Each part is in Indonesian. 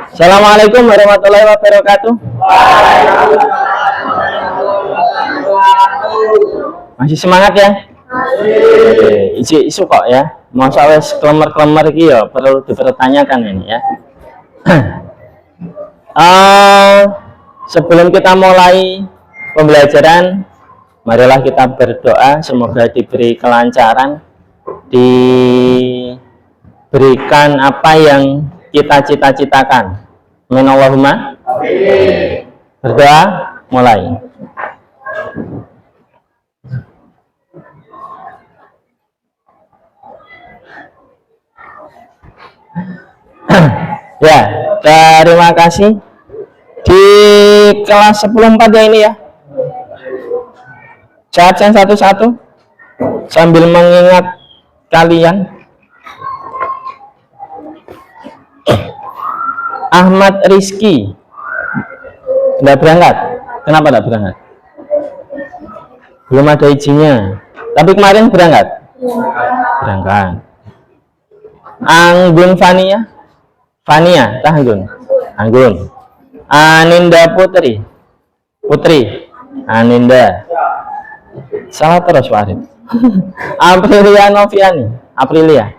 Assalamualaikum warahmatullahi wabarakatuh. Masih semangat ya? Isu kok ya. Masa wes klemer-klemer iki ya perlu dipertanyakan ini ya. Sebelum kita mulai pembelajaran, marilah kita berdoa semoga diberi kelancaran, diberikan apa yang kita cita-citakan. Amin Allahumma. Berdoa, mulai. Ya, terima kasih. Di kelas 10.4 ya ini ya. Saya absen satu-satu sambil mengingat kalian. Ahmad Rizky tidak berangkat. Kenapa tidak berangkat? Belum ada izinnya. Tapi kemarin berangkat? Berangkat. Anggun Fania? Fania, Anggun. Anggun. Aninda Putri. Putri. Aninda. Salah terus Pak Arif. Aprilia Noviani. Aprilia.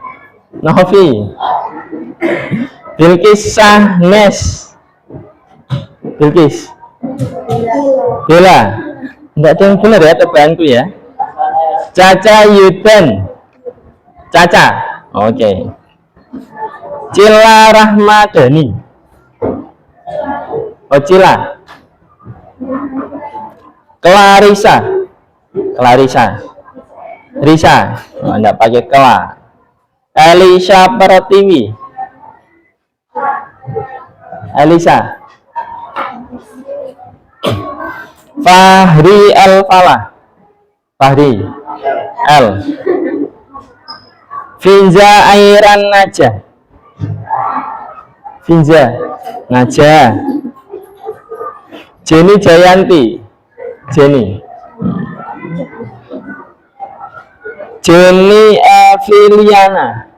Novi. Bilkis Sahnes. Bilkis. Bella. Enggak ada yang benar ya tebaanku ya. Caca Yuden. Caca. Oke. Cila Rahmadani. Oh Cila. Clarissa. Clarissa. Risa. Oh, enggak pakai Kela. Elisha Pertiwi. Elisa. Fahri El Falah. Fahri El. Finza Airan Najah. Finza Najah. Jenny Jayanti. Jenny. Jenny Eviliana.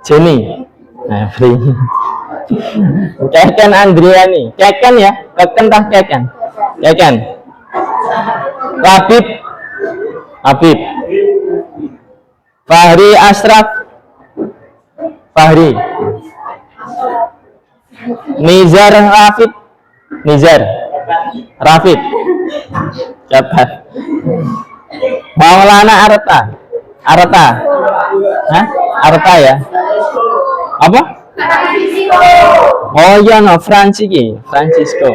Jenny Evri. Keken Andriani. Keken ya? Keken tah Keken? Keken. Habib. Habib. Fahri Ashraf. Fahri. Nizar Rafid. Nizar Rafid. Catat. Maulana Arta. Arta. Hah? Arta ya? Apa? Oh iya no, Francisco.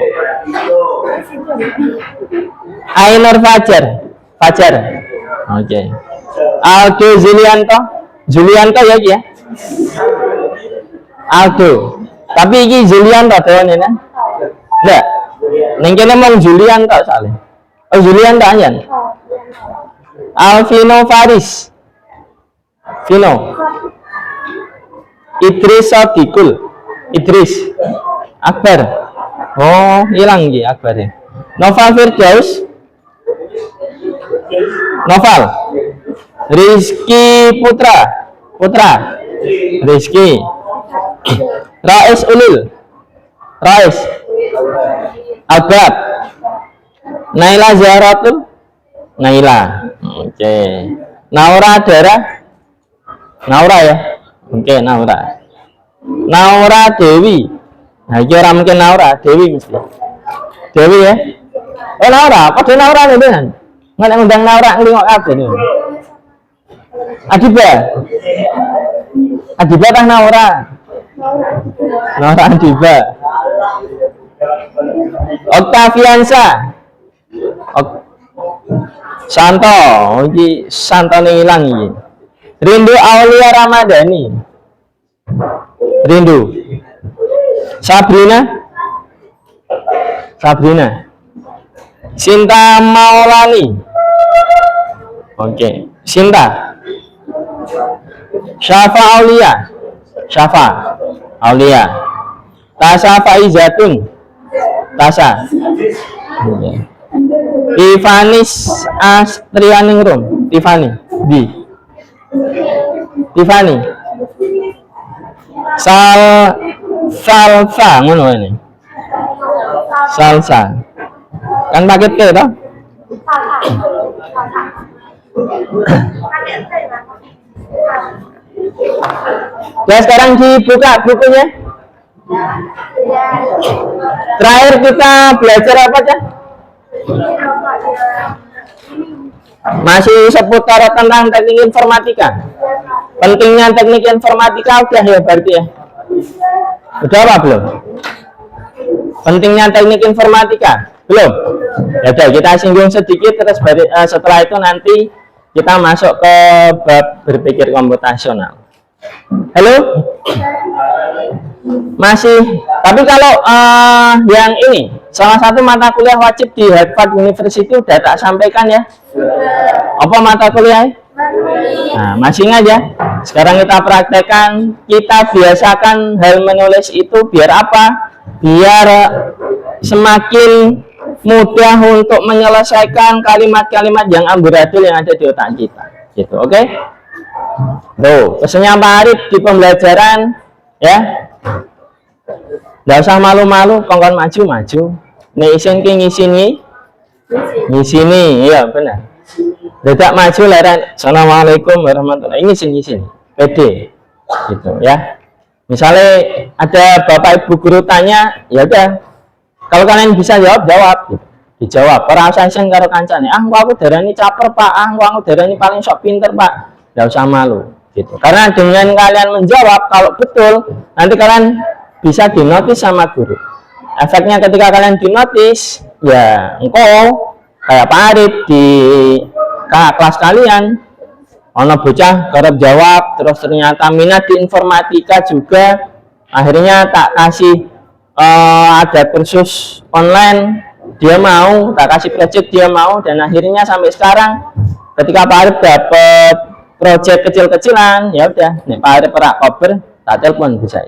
Ainur Fajar. Fajar. Oke. Aldo Julianto ya ya. Aldo. Tapi iki Julianto tuh ini. Enggak. Ning kene mong Julianto soalnya. Oh Julianto anjen. Alvino Faris. Vino. Idris Sadiqul. Idris Akbar. Oh hilang gitu Akbar ya. Noval Firdaus. Noval. Rizky Putra. Rizky. Rais Ulil. Rais. Albab. Naila Zahratul. Naila. Oke. Naura Dara. Naura ya. Oke, Naura. Naura Dewi. Nah, ini orang mungkin Naura Dewi mesti. Dewi ya. Oh Naura, pada Naura nih kan? Nggak ngundang Naura ngelingok apa nih? Adiba. Adiba tah Naura. Naura Adiba. Octaviansa. Santo, iki Santone ilang iki. Rindu Aulia Ramadhani. Rindu. Sabrina. Sinta Maulani. Oke, Sinta. Syafa Aulia. Syafa Aulia. Tasha Faizatun. Tasha. Tifanis Astrianingrum. Tiffany. B. Tiffany. Salsa ngono ini. Salsa. Kan paket T toh? Ya sekarang dibuka bukunya. Terakhir kita belajar apa aja? Masih seputar tentang teknik informatika. Pentingnya teknik informatika udah ya berarti ya. Udah apa belum? Pentingnya teknik informatika belum? Ya udah kita singgung sedikit terus setelah itu nanti kita masuk ke bab berpikir komputasional. Halo? Masih, tapi kalau yang ini salah satu mata kuliah wajib di Harvard University udah tak sampaikan ya. Apa mata kuliah? Nah, masih ingat ya. Sekarang kita praktekkan, kita biasakan hal menulis itu biar apa? Biar semakin mudah untuk menyelesaikan kalimat-kalimat yang amburadul yang ada di otak kita. Gitu, oke? Okay? Tuh, pesannya Pak Arif di pembelajaran ya. Nggak usah malu-malu, kongkon maju-maju. Nih isin ki ngisini, iya benar. Tidak maju leran. Assalamualaikum warahmatullahi. Ini sini, pede, gitu ya. Misalnya ada bapak ibu guru tanya, ya udah. Kalau kalian bisa jawab, gitu. Dijawab. Para asasen karo kancane. Aku darani caper pak. Aku darani paling sok pinter pak. Nggak usah malu, gitu. Karena dengan kalian menjawab, kalau betul, nanti kalian bisa dinotis sama guru. Efeknya ketika kalian dinotis, ya engkau kayak Pak Arif di kelas kalian, ono bocah kerap jawab, terus ternyata minat di informatika juga, akhirnya tak kasih ada kursus online, dia mau, tak kasih project dia mau, dan akhirnya sampai sekarang ketika Pak Arif dapat project kecil-kecilan, ya udah, nih Pak Arif perak cover, tak telepon bisa.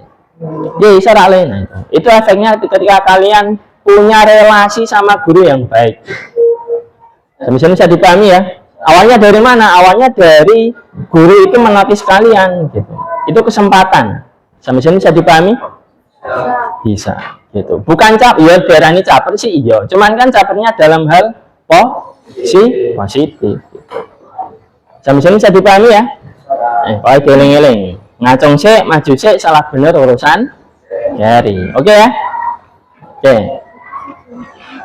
Dia isyarat lain. Itu efeknya ketika kalian punya relasi sama guru yang baik. Misalnya bisa dipahami ya. Awalnya dari mana? Awalnya dari guru itu menotis kalian, gitu. Itu kesempatan. Misalnya bisa dipahami? Bisa, gitu. Bukan cap, ya berani caper sih iya. Cuman kan capernya dalam hal positif. Gitu. Misalnya bisa dipahami ya? Eling-eling. Ngacung sih, maju sih, salah bener urusan jari. Oke ya? Oke.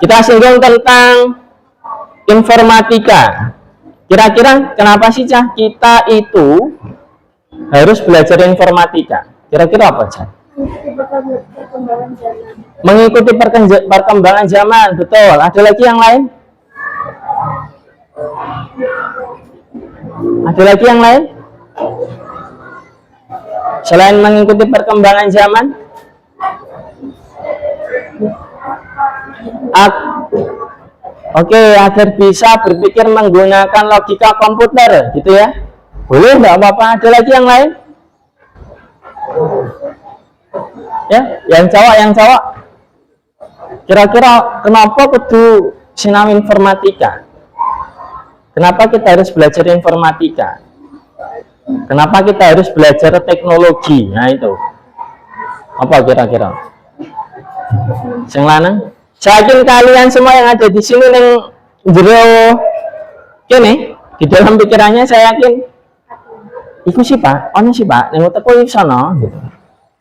Kita singgung tentang informatika. Kira-kira kenapa sih Cah kita itu harus belajar informatika? Kira-kira apa Cah? Mengikuti perkembangan zaman, betul. Ada lagi yang lain? Ada lagi yang lain? Selain mengikuti perkembangan zaman, oke, agar bisa berpikir menggunakan logika komputer, gitu ya. Boleh, nggak apa-apa. Ada lagi yang lain? Ya, yang cowok. Kira-kira kenapa kudu sinau informatika? Kenapa kita harus belajar informatika? Kenapa kita harus belajar teknologi? Nah itu. Apa kira-kira? Sing lanang? Saya yakin kalian semua yang ada di sini yang jero kene di dalam pikirannya saya yakin iku sih Pak, ono sih Pak, yang teko iki sono gitu.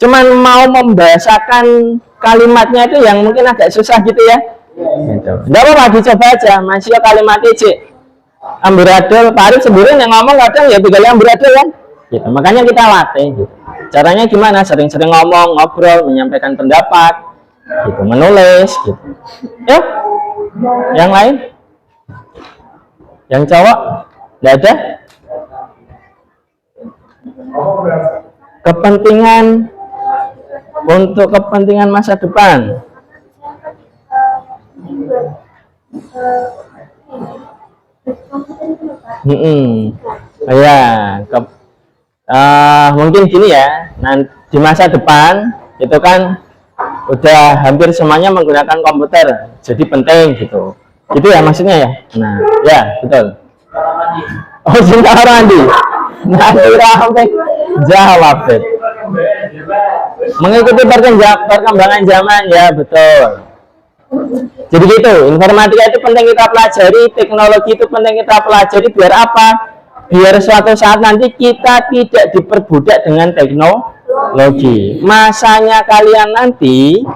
Cuman mau membahasakan kalimatnya itu yang mungkin agak susah gitu ya. Gitu. Enggak apa-apa dicoba aja, masih kalimatnya cek amburadul. Pak Arif sendiri yang ngomong kadang ya tiga amburadul kan gitu. Makanya kita latih gitu. Caranya gimana? Sering-sering ngomong, ngobrol, menyampaikan pendapat gitu, menulis gitu ya. Yang lain? Yang cowok? Nggak ada? Kepentingan untuk kepentingan masa depan. Ya, mungkin gini ya, nanti di masa depan itu kan udah hampir semuanya menggunakan komputer, jadi penting gitu. Gitu ya maksudnya ya. Nah, ya betul. Oh, cinta Randi. Nanti rame jawab deh. Mengikuti perkembangan zaman ya betul. Jadi gitu, informatika itu penting kita pelajari, teknologi itu penting kita pelajari biar apa? Biar suatu saat nanti kita tidak diperbudak dengan teknologi. Masanya kalian nanti,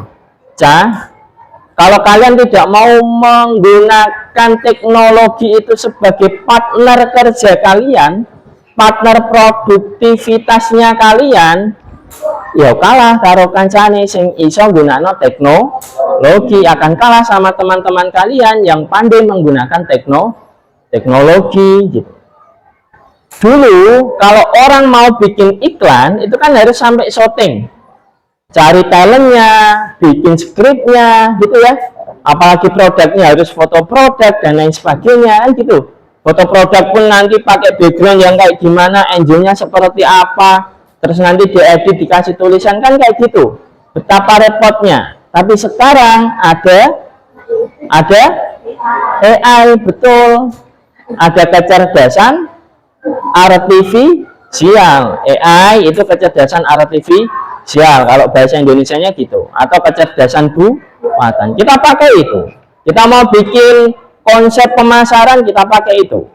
kalau kalian tidak mau menggunakan teknologi itu sebagai partner kerja kalian, partner produktivitasnya kalian, ya kalah karo kancane sing iso gunakno teknologi, akan kalah sama teman-teman kalian yang pandai menggunakan teknologi gitu. Dulu kalau orang mau bikin iklan itu kan harus sampai syuting, cari talentnya, bikin skripnya gitu ya, apalagi produknya harus foto produk dan lain sebagainya kan gitu. Foto produk pun nanti pakai background yang kayak gimana, engine-nya seperti apa, terus nanti diedit, dikasih tulisan kan kayak gitu, betapa repotnya. Tapi sekarang ada AI, betul, ada kecerdasan artifisial. AI itu kecerdasan artifisial kalau bahasa Indonesianya gitu, atau kecerdasan buatan. Kita pakai itu, kita mau bikin konsep pemasaran, kita pakai itu,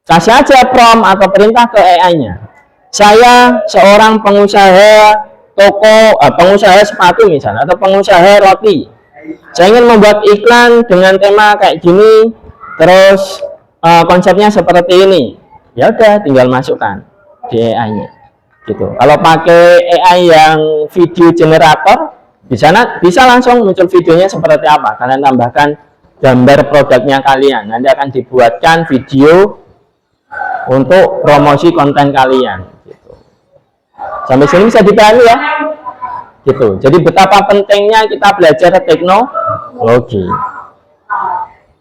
kasih aja prompt atau perintah ke AI-nya. Saya seorang pengusaha toko, pengusaha sepatu misalnya, atau pengusaha roti. Saya ingin membuat iklan dengan tema kayak gini, terus konsepnya seperti ini. Ya udah, tinggal masukkan di AI-nya. Gitu. Kalau pakai AI yang video generator, bisa langsung muncul videonya seperti apa. Kalian tambahkan gambar produknya kalian, nanti akan dibuatkan video untuk promosi konten kalian. Sampai sini bisa dipahami ya, gitu. Jadi betapa pentingnya kita belajar teknologi.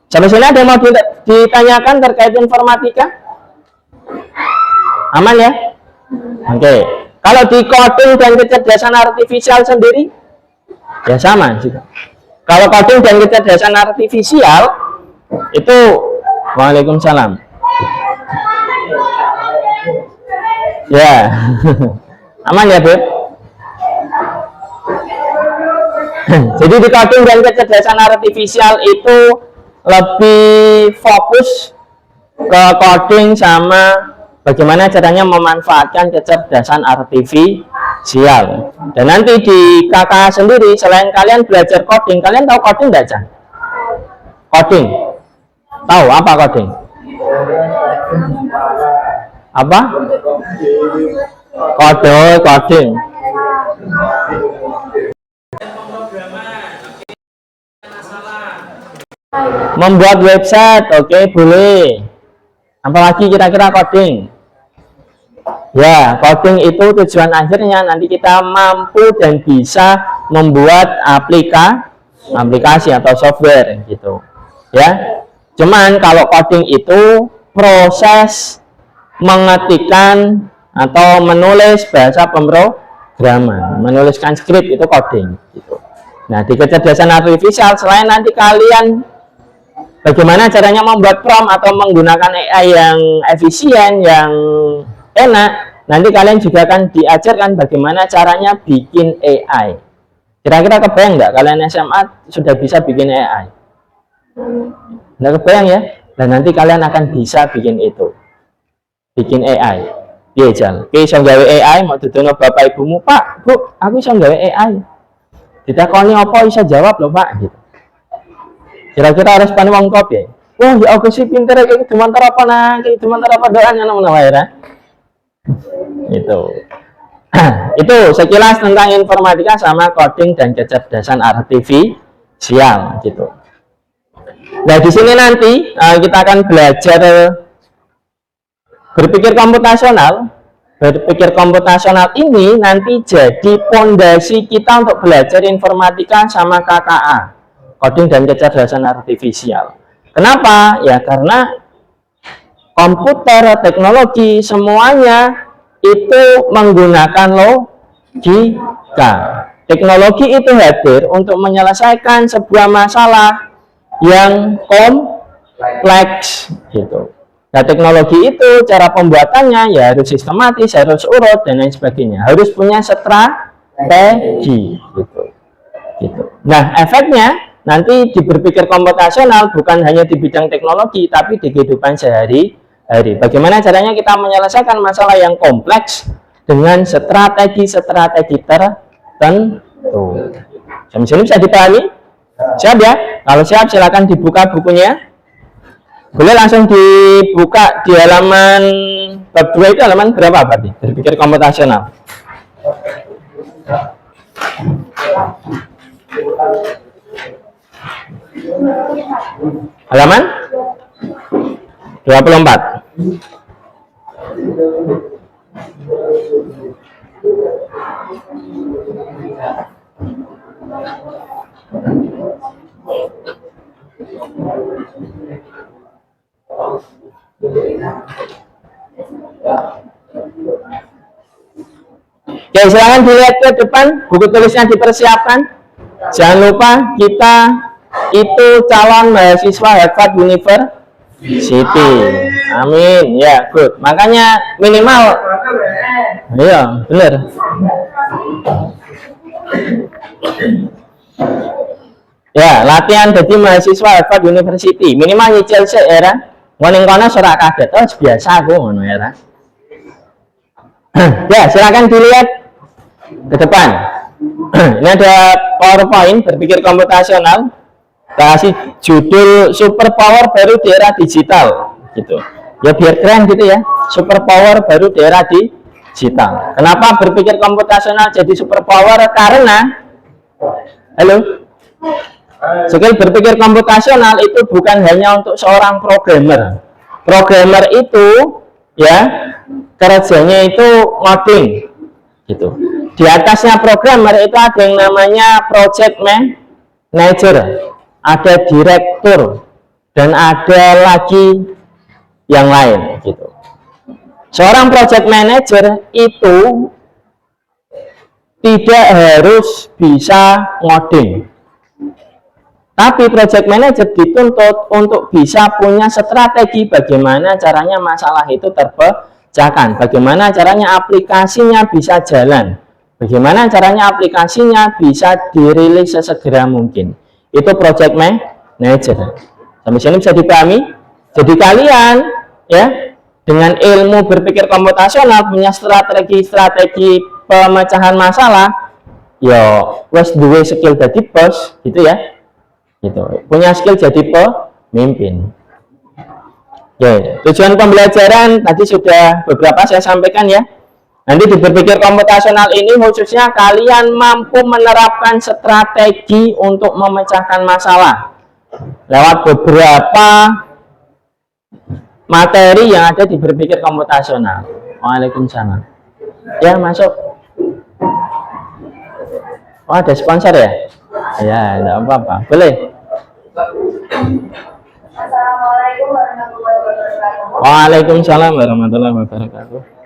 Sampai sini ada yang mau ditanyakan terkait informatika? Aman ya? Oke. Kalau di coding dan kecerdasan artifisial sendiri, ya sama juga. Kalau coding dan kecerdasan artifisial itu, waalaikumsalam. Ya. Aman ya, Beb? Jadi di coding dan kecerdasan artifisial itu lebih fokus ke coding sama bagaimana caranya memanfaatkan kecerdasan artifisial. Dan nanti di KK sendiri, selain kalian belajar coding, kalian tahu coding nggak, Chan? Coding? Tahu apa coding? Apa? Coding. Membuat website, oke, boleh. Apalagi kira-kira coding? Ya, coding itu tujuan akhirnya nanti kita mampu dan bisa membuat aplikasi atau software gitu. Ya. Cuman kalau coding itu proses mengetikkan atau menulis bahasa pemrograman, menuliskan skrip itu coding gitu. Nah, di kecerdasan artifisial, selain nanti kalian bagaimana caranya membuat prompt atau menggunakan AI yang efisien, yang enak, nanti kalian juga akan diajarkan bagaimana caranya bikin AI. Kira-kira kebayang nggak kalian SMA sudah bisa bikin AI? Nggak kebayang ya? Dan nanti kalian akan bisa bikin itu, bikin AI. Iya, Jal. Oke, bisa nggawe AI, mau dudono bapak ibumu, Pak, Bu, aku bisa nggawe AI. Ditakoni apa bisa jawab loh, Pak, gitu. Kira-kira respon wong top ya? Wah, ya aku sih pinter kayak gitu, mantar apa nang, kayak gitu mantar apa doanya namanya ya. Itu sekilas tentang informatika sama coding dan kecerdasan artifisial gitu. Nah, di sini nanti kita akan belajar berpikir komputasional. Berpikir komputasional ini nanti jadi fondasi kita untuk belajar informatika sama KKA, coding dan kecerdasan artifisial. Kenapa? Ya karena komputer, teknologi semuanya itu menggunakan logika. Teknologi itu hadir untuk menyelesaikan sebuah masalah yang kompleks gitu. Nah, teknologi itu cara pembuatannya ya harus sistematis, harus urut dan lain sebagainya. Harus punya strategi gitu. Gitu. Nah, efeknya nanti di berpikir komputasional bukan hanya di bidang teknologi tapi di kehidupan sehari-hari. Bagaimana caranya kita menyelesaikan masalah yang kompleks dengan strategi-strategi tertentu. Sampai sini bisa dipahami? Siap ya? Kalau siap silakan dibuka bukunya. Boleh langsung dibuka di halaman bab 2 itu halaman berapa berarti? Berpikir komputasional. Halaman 24. Oke, silakan dilihat ke depan, buku tulisnya dipersiapkan. Jangan lupa kita itu calon mahasiswa Harvard University. Amin. Ya, good. Makanya minimal iya, benar. Ya, latihan jadi mahasiswa Harvard University. Minimal nyicil sik ya. Ngoning kono ora kaget. Oh, biasa aku ngono ya. Ya, silakan dilihat ke depan. Ini ada PowerPoint berpikir komputasional. Kasih judul Superpower baru di era digital gitu. Ya biar keren gitu ya. Superpower baru di era digital. Kenapa berpikir komputasional jadi superpower? Karena skill berpikir komputasional itu bukan hanya untuk seorang programmer. Programmer itu ya kerjanya itu ngoding gitu. Di atasnya programmer itu ada yang namanya project manager, ada direktur, dan ada lagi yang lain gitu. Seorang project manager itu tidak harus bisa ngoding, tapi project manager dituntut untuk bisa punya strategi bagaimana caranya masalah itu terpecahkan, bagaimana caranya aplikasinya bisa jalan, bagaimana caranya aplikasinya bisa dirilis sesegera mungkin. Itu project manager. Sampai sini bisa dipahami? Jadi kalian ya dengan ilmu berpikir komputasional punya strategi pemecahan masalah, ya wes duwe skill jadi bos gitu ya. Gitu. Punya skill jadi pemimpin. Ya, tujuan pembelajaran tadi sudah beberapa saya sampaikan ya. Nanti di berpikir komputasional ini khususnya kalian mampu menerapkan strategi untuk memecahkan masalah lewat beberapa materi yang ada di berpikir komputasional. Waalaikumsalam. Ya, masuk. Oh, ada sponsor ya? Ya, tidak apa-apa. Boleh. Assalamualaikum warahmatullahi wabarakatuh. Waalaikumsalam warahmatullahi wabarakatuh.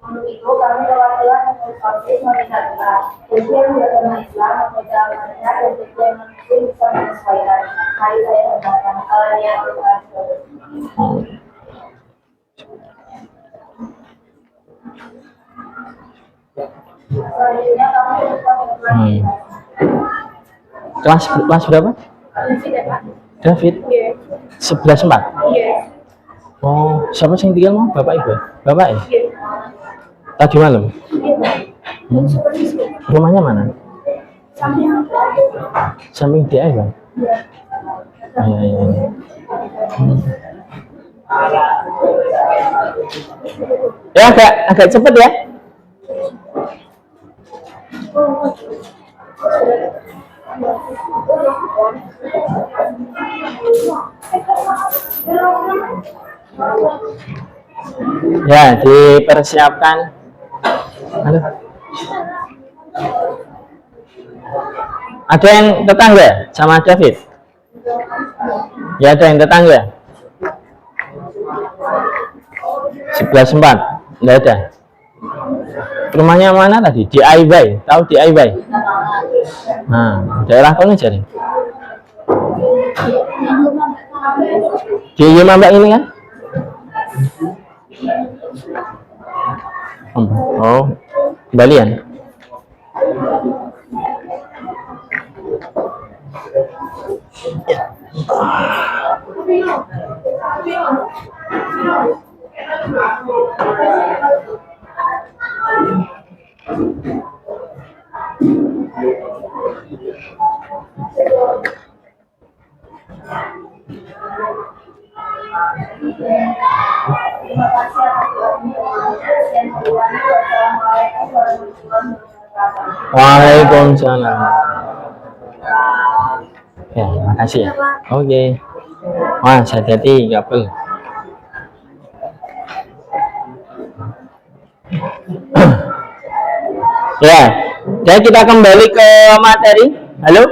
Untuk itu kami perwakilan organisasi meminta ujian beragama Islam menjalankannya dan ujian muslim bisa menyesuaikan. Mari saya katakan alanya selanjutnya kami Kelas berapa? David. 11 4. Oh, siapa sing tinggal mau? Bapak Ibu? Bapak ya? Tadi malam? Rumahnya mana? Samping dia ya? Ya. Ya agak cepet ya. Ya, dipersiapkan. Halo. Ada yang tetangga sama David? Ya, ada yang tetangga. 11.4. Enggak ada. Rumahnya mana tadi? DIY. Tahu DIY? Nah, daerah mana jadi? Di Mbak ini kan? Oh, kembalian. Terima kasih atas doanya. Sekian semuanya. Wassalamualaikum warahmatullahi wabarakatuh. Waalaikumsalam. Ya, makasih ya. Oke. Wah, hati-hati kabel. Ya, jadi kita kembali ke materi. Halo?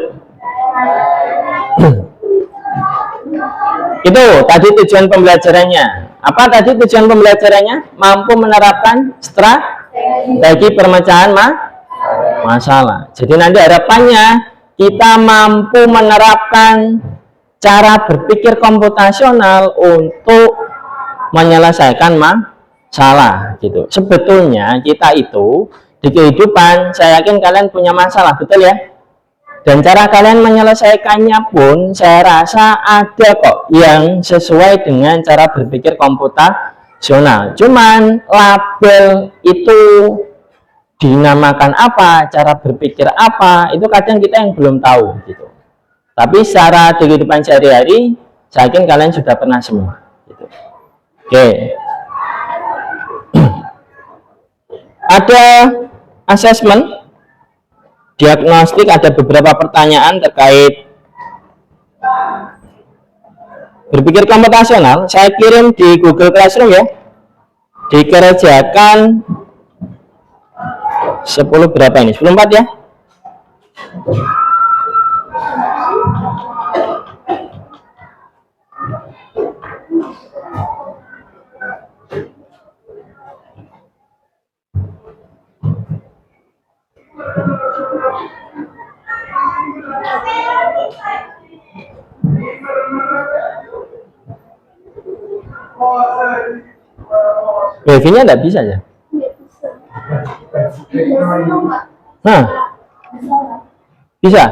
Itu tadi tujuan pembelajarannya. Apa tadi tujuan pembelajarannya? Mampu menerapkan strategi pemecahan masalah. Jadi nanti harapannya kita mampu menerapkan cara berpikir komputasional untuk menyelesaikan masalah gitu. Sebetulnya kita itu di kehidupan, saya yakin kalian punya masalah, betul ya? Dan cara kalian menyelesaikannya pun saya rasa ada kok yang sesuai dengan cara berpikir komputasional. Cuman label itu dinamakan apa, cara berpikir apa, itu kadang kita yang belum tahu gitu. Tapi secara di kehidupan sehari-hari, saya yakin kalian sudah pernah semua gitu. Oke. Ada asesmen diagnostik, ada beberapa pertanyaan terkait berpikir komputasional. Saya kirim di Google Classroom ya, dikerjakan 10 berapa ini? 10.4 ya. Wifi-nya nggak bisa ya? Nah, bisa.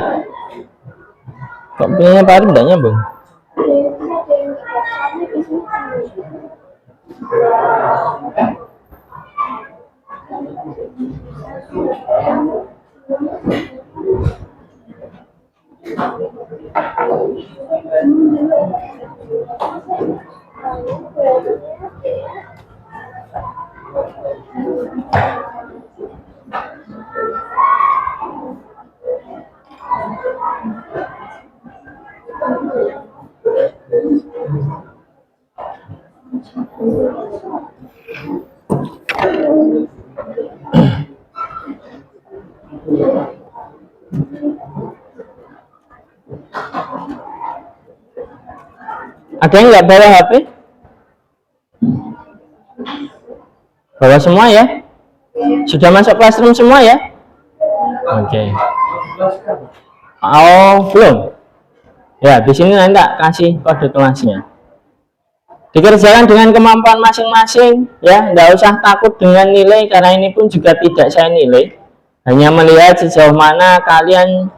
Kok punya Pak Arif nggak nyambung? Ada yang nggak bawa HP? Bawa semua ya? Sudah masuk classroom semua ya? Oke. Oh, belum? Ya, di sini nanti tak kasih kode kelasnya. Dikerjakan dengan kemampuan masing-masing ya, nggak usah takut dengan nilai karena ini pun juga tidak saya nilai. Hanya melihat sejauh mana kalian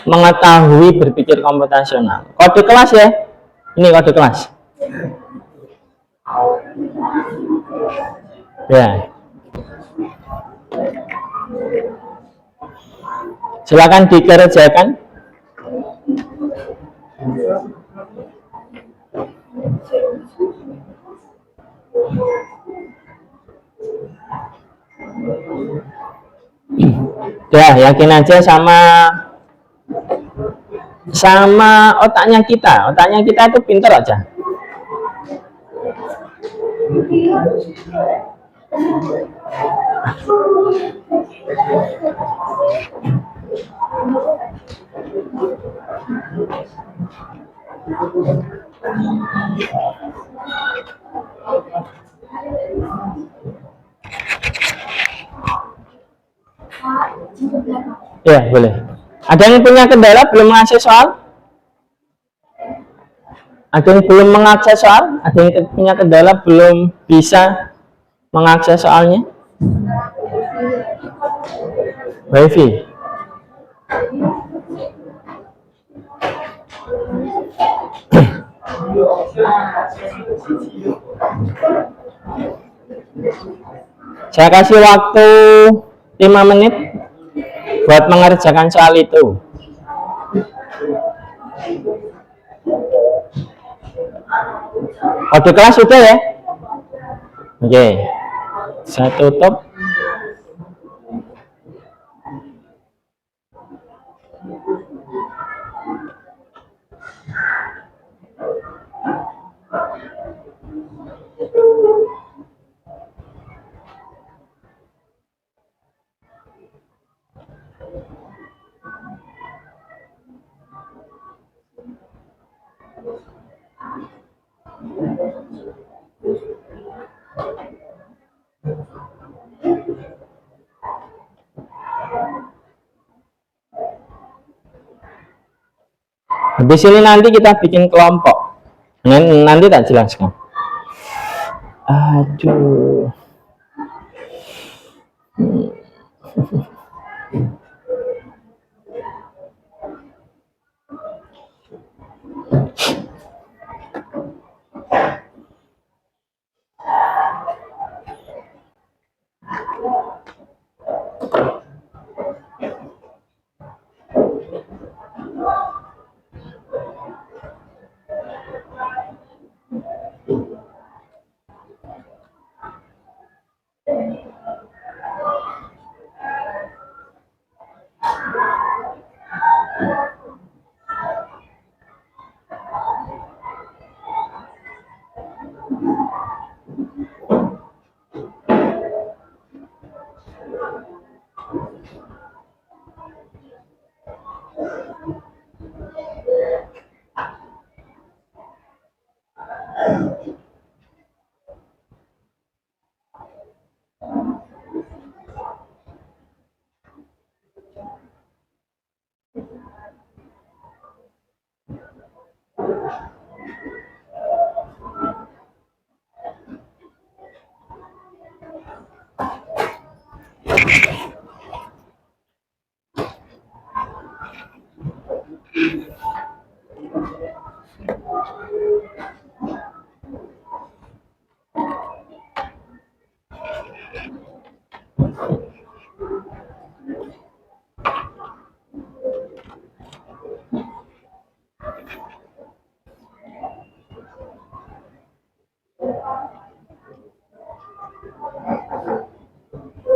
mengetahui berpikir komputasional. Kode kelas ya. Ini kode kelas. Ya. Silakan dikerjakan. Ya, yakin aja sama otaknya kita. Otaknya kita itu pintar aja. Ya, boleh. Ada yang punya kendala belum mengakses soal? Ada yang belum mengakses soal? Ada yang punya kendala belum bisa mengakses soalnya? Wifi. Saya kasih waktu 5 menit buat mengerjakan soal itu. Di kelas sudah ya? Oke. Saya tutup. Habis ini nanti kita bikin kelompok. Nanti tak jelaskan. Aduh.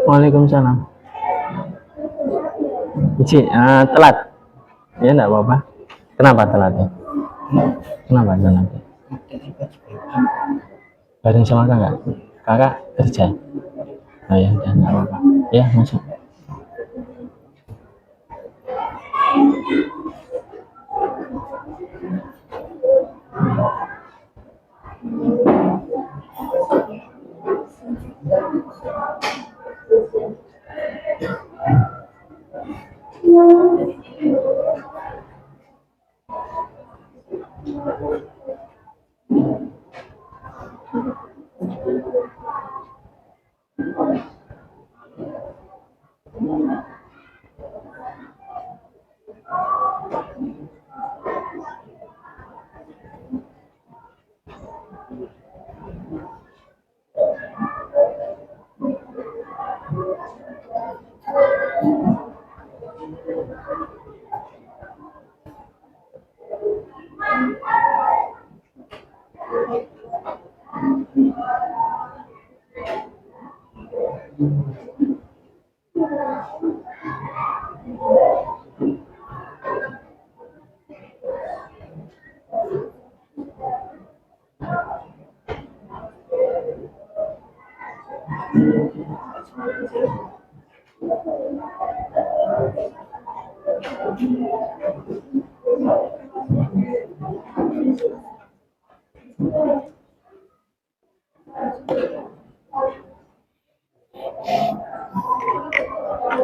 Waalaikumsalam. Telat. Ya enggak apa-apa. Kenapa telatnya? Kenapa telatnya? Bareng sama kakak. Kakak kerja. Oh ya, udah enggak apa-apa. Ya, masuk.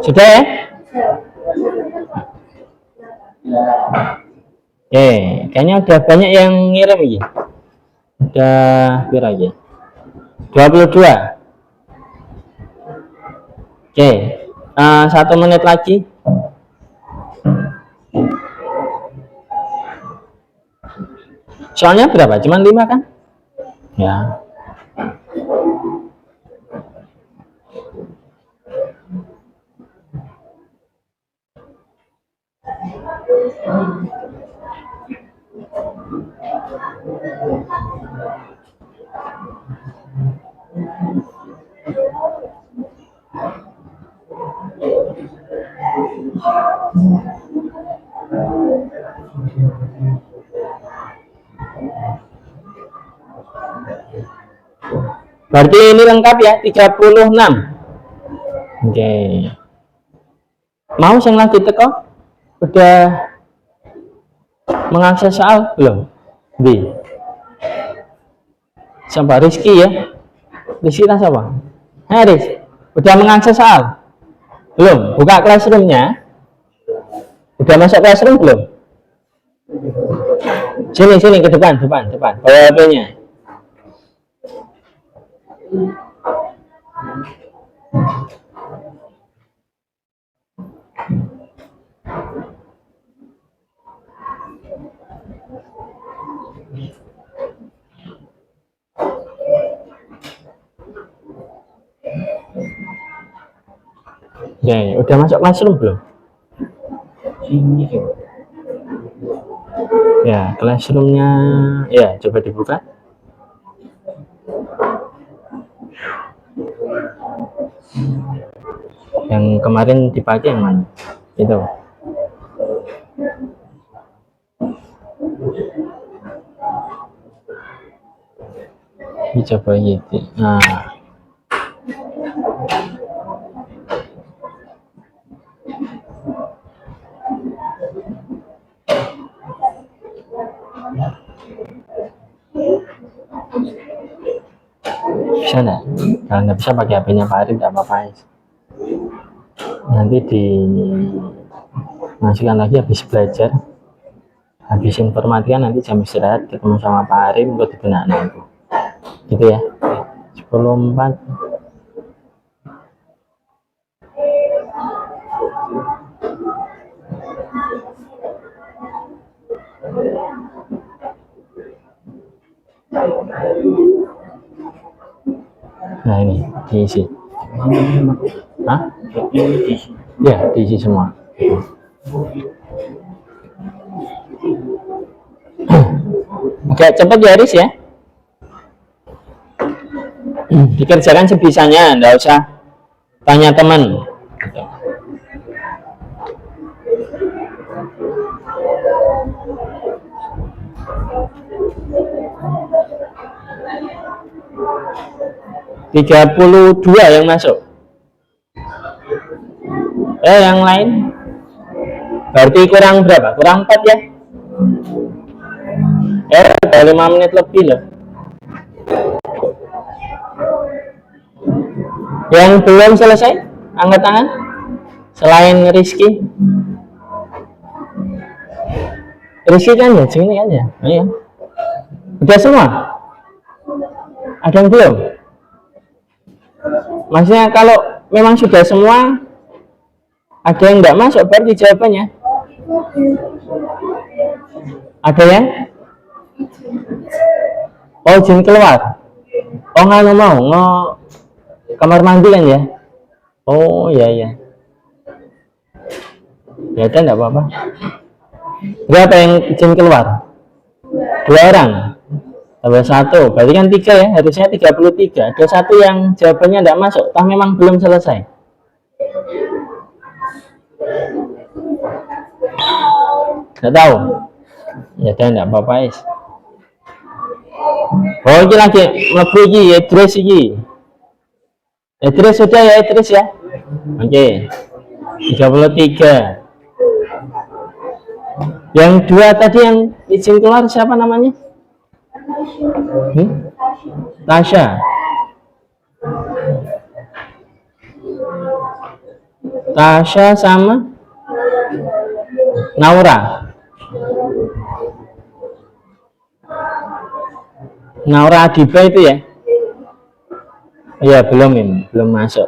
Sudah ya? Kayaknya udah banyak yang ngirim ini. Udah berapa lagi? 22. Oke, 1 menit lagi. Soalnya berapa? Cuman 5 kan? Ya. Berarti ini lengkap ya, 36. Oke. Mau yang lagi teko? Udah mengakses soal belum? Di. Siapa? Rizky ya? Rizky tak siapa? Riz, udah mengakses soal? Belum? Buka classroomnya? Udah masuk classroom belum? Sini ke depan. Bawa HP-nya. Udah masuk classroom belum? Ya, classroomnya ya, coba dibuka. Yang kemarin dipakai yang mana? Itu. Dicoba gitu. Nah. Bisa enggak? Kalau nggak bisa pakai HP-nya Pak Arif, nggak apa-apa. Nanti dimasukkan lagi habis belajar, habis informatika, nanti jam istirahat ketemu sama Pak Arif untuk dibenahin itu. Gitu ya. 10.4. Nah ini diisi. Hah? Ya, diisi semua. Oke, cepat ya Riz ya. Dikerjakan sebisanya, enggak usah tanya teman. 32 yang masuk. Yang lain berarti kurang berapa? Kurang 4 ya? Udah 5 menit lebih loh. Yang belum selesai, angkat tangan. Selain Rizky. Rizky kan ya, sini kan ya? Iya. Udah semua? Ada yang belum? Maksudnya kalau memang sudah semua, ada yang nggak masuk berarti jawabannya. Ada yang? Oh, izin keluar. Oh, nggak mau kamar mandi kan ya? Oh, iya. Ya udah, nggak apa-apa. Berapa yang izin keluar? 2 orang. Tambah 1, berarti kan 3 ya, harusnya 33. Ada 1 yang jawabannya tidak masuk, toh memang belum selesai. Nggak tahu. Ya udah, nggak apa-apa is. Oh, ini lagi mlebu iki, address iki. Idris sudah ya, Idris ya. Oke. 33. Yang dua tadi yang izin keluar siapa namanya? Tasya. Tasya sama Naura. Naura Adiba itu ya? Iya, belum ini, belum masuk.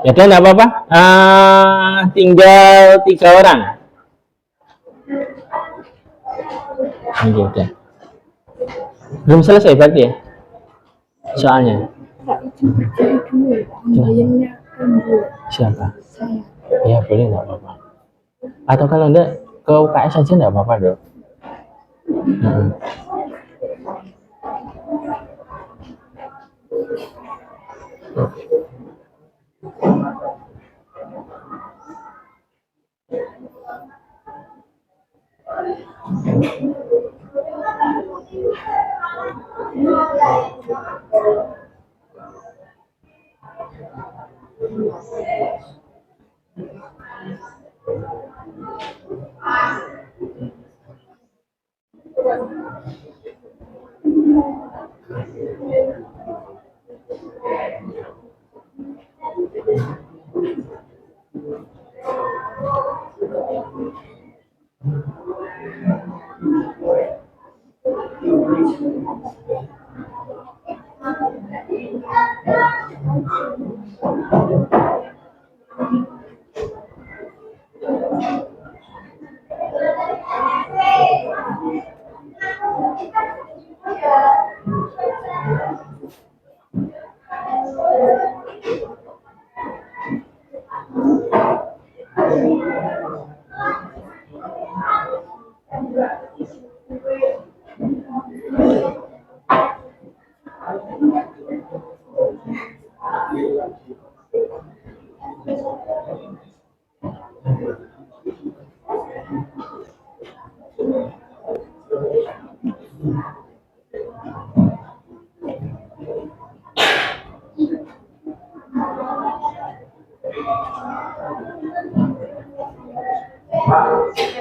Ya udah, enggak apa-apa. Tinggal 3 orang. Ini udah. Belum selesai berarti ya? Soalnya. Siapa? Ya boleh, enggak apa-apa. Atau kalau enggak ke UKS saja enggak apa-apa dong.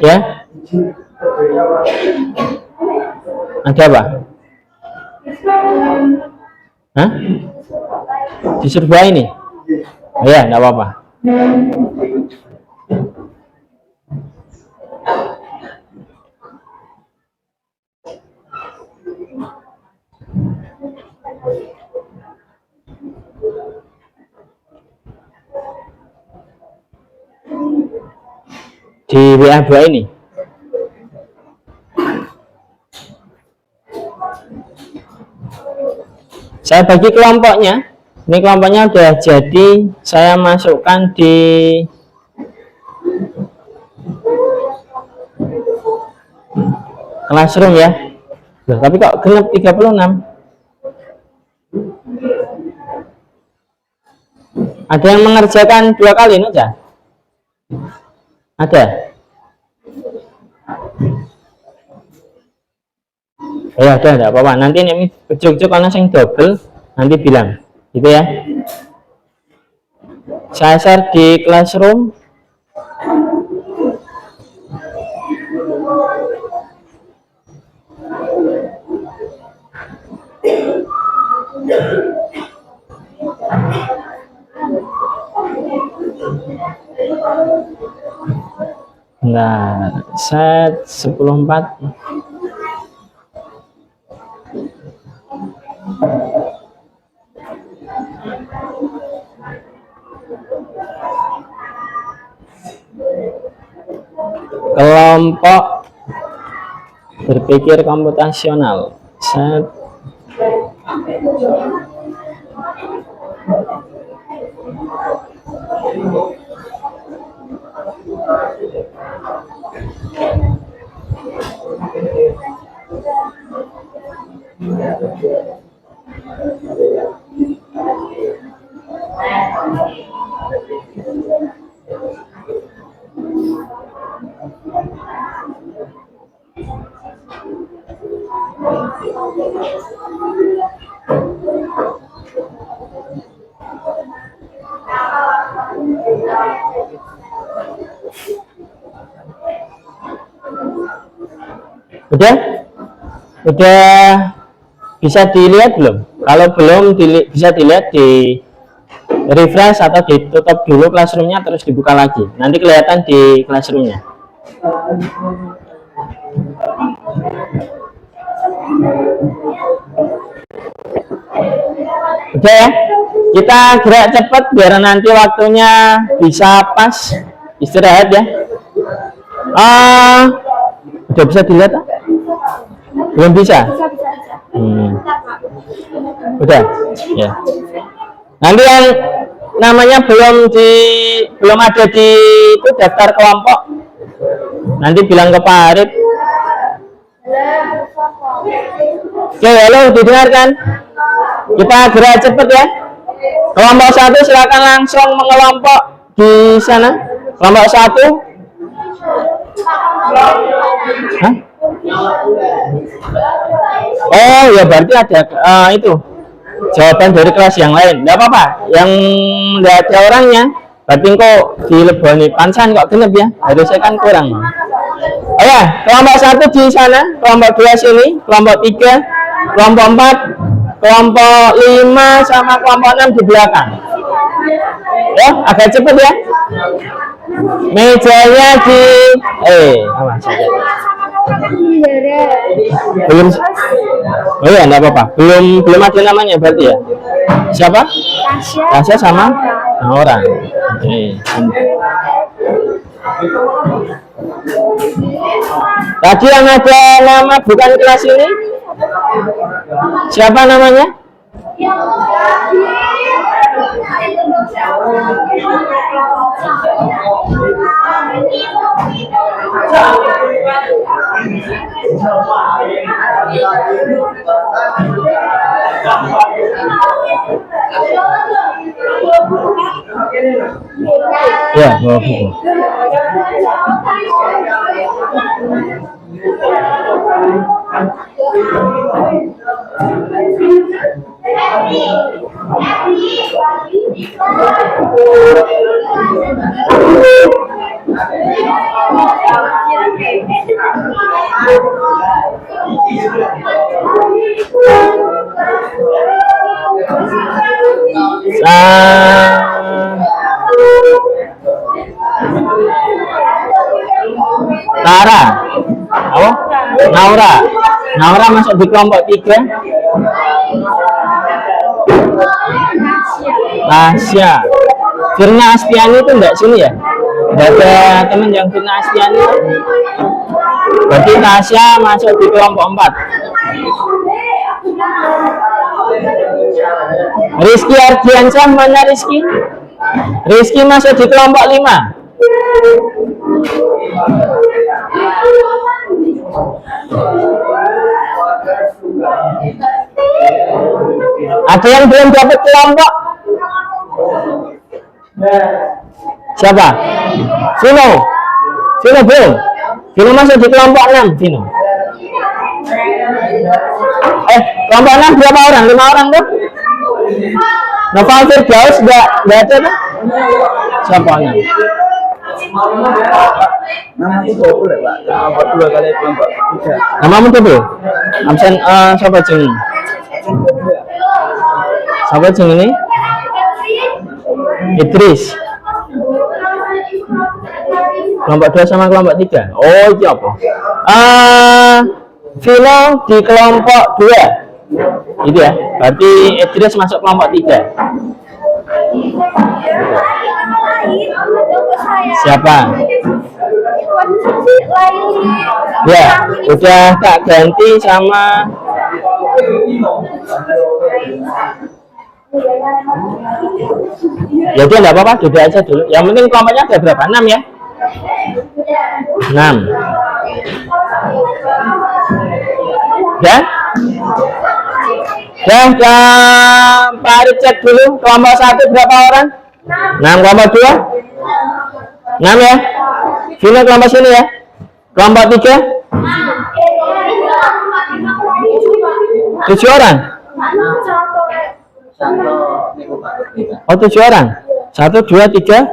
Ya? Ada apa? Hah? Disuruh buah ini? Oh ya, enggak apa-apa. Di WA 2 ini. Saya bagi kelompoknya. Ini kelompoknya udah jadi, saya masukkan di Classroom ya. Loh, tapi kok genap 36? Ada yang mengerjakan 2 kali aja? Ada? Ya udah, enggak apa-apa. Nanti ini ujuk-ujuk karena yang double, nanti bilang. Gitu ya. Saya share di Classroom. Nah, set 10.4. Kelompok berpikir komputasional. Set Udah? Udah bisa dilihat belum? Kalau belum bisa dilihat di refresh atau ditutup dulu classroomnya terus dibuka lagi. Nanti kelihatan di classroomnya. Udah ya? Kita gerak cepat biar nanti waktunya bisa pas istirahat ya. Udah bisa dilihat? Belum bisa? Udah ya. Nanti yang namanya belum ada di itu daftar kelompok, nanti bilang ke Pak Arif. Oke, halo, didengarkan? Kita gerak cepat ya. Kelompok 1 silakan langsung mengelompok di sana. Kelompok 1. Hah? Oh ya, berarti ada itu jawaban dari kelas yang lain. Enggak apa-apa, yang enggak ada orangnya berarti kok dileboni pansan kok genep ya, harusnya kan kurang. Oh ya, kelompok 1 di sana, kelompok 2 sini, kelompok 3, kelompok 4, kelompok 5 sama kelompok 6 di belakang. Ya, agak cepet ya. Mejanya di apa saja? Belum. Oh ya, enggak apa-apa. Belum ada namanya berarti ya. Siapa? Tasya sama orang. Oke. Tadi yang ada nama bukan kelas ini. Siapa namanya? Ya, bawa buku. Tara, apa? Naura masuk di kelompok 3. Tasya. Firna Astiani itu enggak sini ya? Enggak ada teman yang Firna Astiani. Berarti Tasya masuk di kelompok 4. Rizky Ardiansyah, mana Rizky? Rizky masuk di kelompok 5. Ada yang belum dapat kelompok? Siapa? Vino belum? Vino masuk di kelompok 6. Vino. Kelompok 6 berapa orang? 5 orang tuh? Noval Firdaus enggak ada tuh? Siapa 6? Nama itu boleh Pak, kelompok 2 kali kelompok 3. Namamu tuh Bu? Absen siapa jeng? Siapa jeng ini? Idris. Kelompok 2 sama kelompok 3. Oh iya apa? Vino di kelompok 2. Gitu ya. Berarti Idris masuk kelompok 3. Siapa? Ya, udah tak ganti sama ya dia enggak apa-apa, duduk aja dulu. Yang penting kelompoknya ada berapa? 6 ya? 6. Ya? Ya, Pak Arif cek dulu kelompok 1 berapa orang? 6, kelompok 2? 6 ya? Vino kelompok sini ya? Kelompok 3? 7 orang. Satu niku Pak. Oh, 7 orang. 1, 2, 3,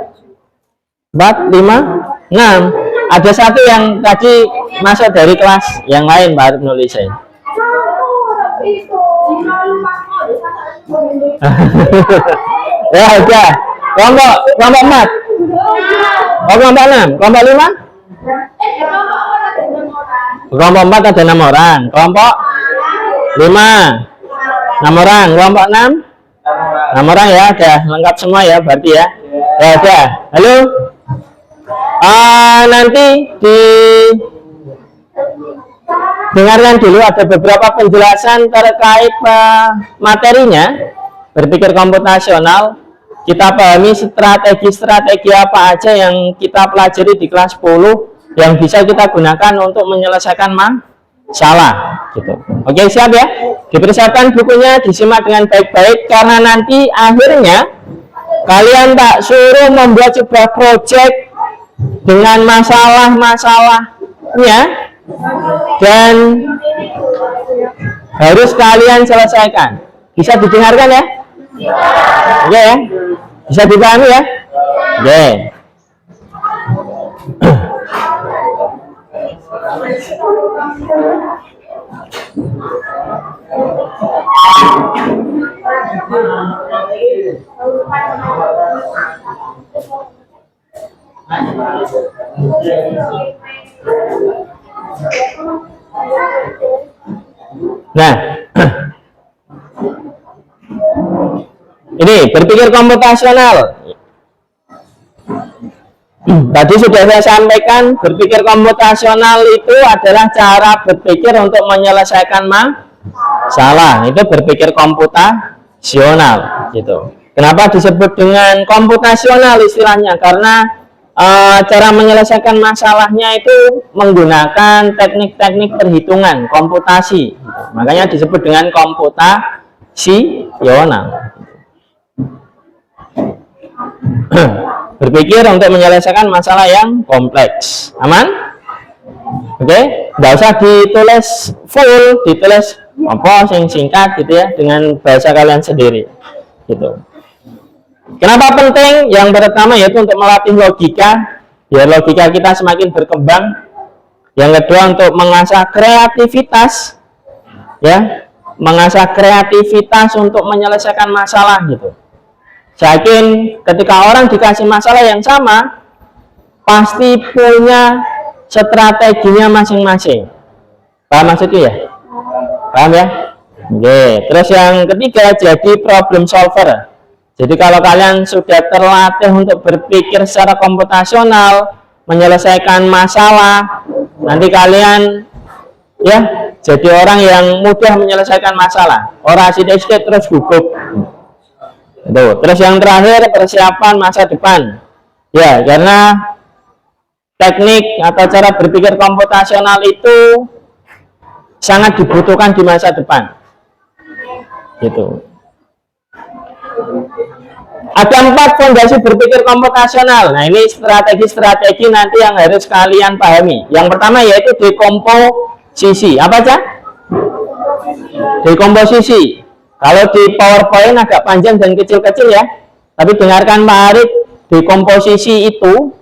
4, 5, 6. Ada satu yang tadi masuk dari kelas yang lain baru nulisin. Ya udah. Kelompok 4. Oh, kelompok 6. Kelompok 5? Kelompok 4 ada 6 orang. Kelompok 5 6 orang. Kelompok 6 6 orang ya. Udah lengkap semua ya berarti ya. Ya udah. Halo. Nanti dengarkan dulu ada beberapa penjelasan terkait materinya berpikir komputasional. Kita pahami strategi-strategi apa aja yang kita pelajari di kelas 10 yang bisa kita gunakan untuk menyelesaikan masalah gitu. Oke, siap ya? Dipersiapkan bukunya, disimak dengan baik-baik karena nanti akhirnya kalian tak suruh membuat sebuah project dengan masalah-masalahnya dan harus kalian selesaikan. Bisa didengarkan ya? Oke ya? Bisa dipahami ya? Oke. Nah, ini berpikir komputasional. Tadi sudah saya sampaikan, berpikir komputasional itu adalah cara berpikir untuk menyelesaikan masalah. Itu berpikir komputasional, gitu. Kenapa disebut dengan komputasional istilahnya? Karena cara menyelesaikan masalahnya itu menggunakan teknik-teknik perhitungan, komputasi. Gitu. Makanya disebut dengan komputasional. Berpikir untuk menyelesaikan masalah yang kompleks. Aman? Oke, nggak usah ditulis full, ditulis apa yang singkat gitu ya, dengan bahasa kalian sendiri gitu. Kenapa penting? Yang pertama yaitu untuk melatih logika, biar logika kita semakin berkembang. Yang kedua untuk mengasah kreativitas, ya, mengasah kreativitas untuk menyelesaikan masalah gitu. Saya yakin ketika orang dikasih masalah yang sama, pasti punya strateginya masing-masing. Paham maksudnya ya? Paham ya? Oke. Terus yang ketiga, jadi problem solver. Jadi kalau kalian sudah terlatih untuk berpikir secara komputasional, menyelesaikan masalah, nanti kalian ya jadi orang yang mudah menyelesaikan masalah. Orang sidik-sidik terus gugup. Tuh. Terus yang terakhir, persiapan masa depan. Ya, karena teknik atau cara berpikir komputasional itu sangat dibutuhkan di masa depan. Gitu. Ada 4 fondasi berpikir komputasional. Nah, ini strategi-strategi nanti yang harus kalian pahami. Yang pertama yaitu dekomposisi. Apa aja? Dekomposisi. Kalau di PowerPoint agak panjang dan kecil-kecil ya. Tapi dengarkan Pak Arif, dekomposisi itu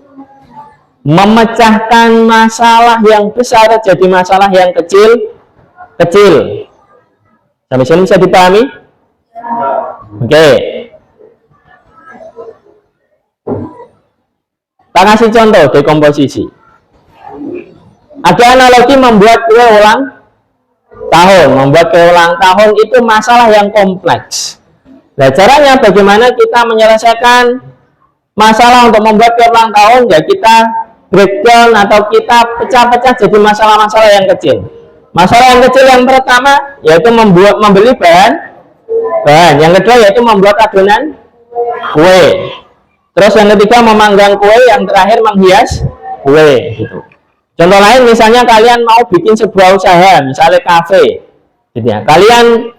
memecahkan masalah yang besar jadi masalah yang kecil-kecil. Sampai sini bisa dipahami? Oke. Kita kasih contoh dekomposisi. Ada analogi membuat kue ulang tahun. Membuat kue ulang tahun itu masalah yang kompleks. Nah, caranya bagaimana kita menyelesaikan masalah untuk membuat kue ulang tahun? Ya kita breakdown atau kita pecah-pecah jadi masalah-masalah yang kecil. Masalah yang kecil yang pertama yaitu membeli bahan. Yang kedua yaitu membuat adonan kue. Terus yang ketiga memanggang kue, yang terakhir menghias kue gitu. Contoh lain misalnya kalian mau bikin sebuah usaha, misalnya kafe gitu ya. Kalian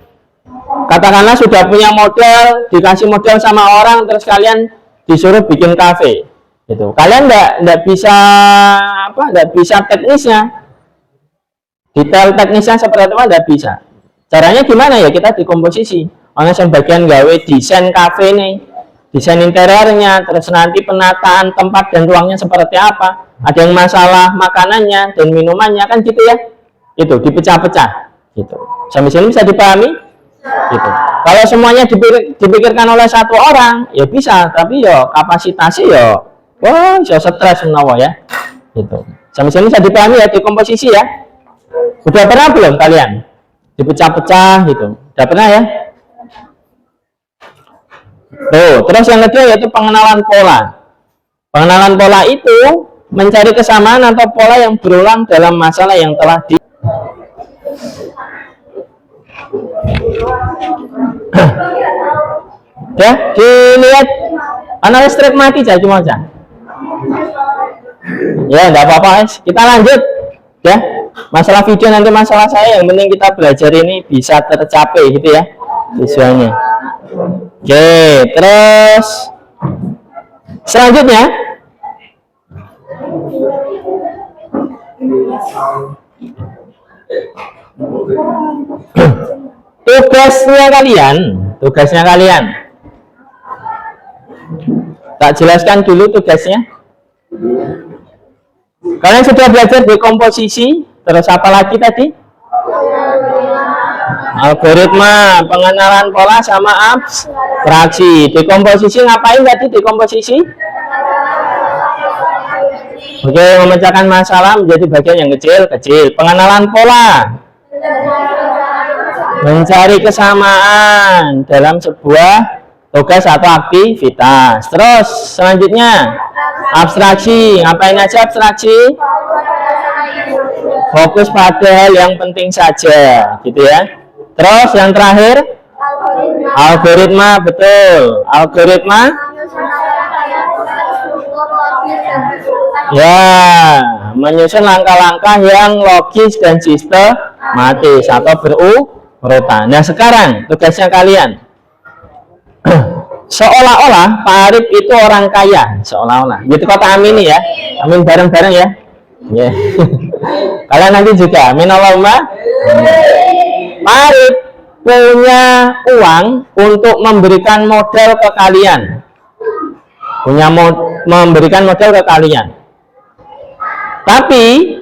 katakanlah sudah punya modal, dikasih modal sama orang, terus kalian disuruh bikin kafe gitu. Kalian nggak bisa teknisnya, detail teknisnya seperti apa nggak bisa. Caranya gimana ya? Kita dekomposisi. Ono yang bagian gawe desain kafe nih, desain interiornya, terus nanti penataan tempat dan ruangnya seperti apa. Ada yang masalah makanannya dan minumannya kan gitu ya. Itu dipecah-pecah gitu. Sampai sini bisa dipahami? Gitu. Kalau semuanya dipikirkan oleh satu orang ya bisa, tapi yo kapasitasnya yo wah yo stres menawa ya. Gitu. Sampai sini bisa dipahami ya dekomposisi ya. Udah pernah belum kalian dipecah-pecah gitu? Udah pernah ya? Tuh, terus yang kedua yaitu pengenalan pola. Pengenalan pola itu mencari kesamaan atau pola yang berulang dalam masalah yang telah di ya, dilihat analis listrik mati aja cuma aja. Ya, enggak apa-apa, kita lanjut ya. Masalah video nanti masalah saya, yang penting kita belajar ini bisa tercapai gitu ya visualnya. Oke, terus selanjutnya tugasnya kalian tak jelaskan dulu tugasnya. Kalian sudah belajar dekomposisi, terus apa lagi tadi? Algoritma, pengenalan pola sama abstraksi. Dekomposisi ngapain tadi dekomposisi? Oke, memecahkan masalah menjadi bagian yang kecil-kecil. Pengenalan pola, mencari kesamaan dalam sebuah tugas atau aktivitas. Terus selanjutnya abstraksi, ngapain aja abstraksi? Fokus pada hal yang penting saja, gitu ya. Terus yang terakhir algoritma, betul. Algoritma ya, menyusun langkah-langkah yang logis dan sistematis atau berurutan. Nah sekarang tugasnya kalian seolah-olah Pak Arif itu orang kaya, seolah-olah gitu kata amin ya, amin bareng-bareng ya. Yeah. Kalian nanti juga amin Allahumma. Pak Arif punya uang untuk memberikan modal ke kalian, memberikan modal ke kalian, tapi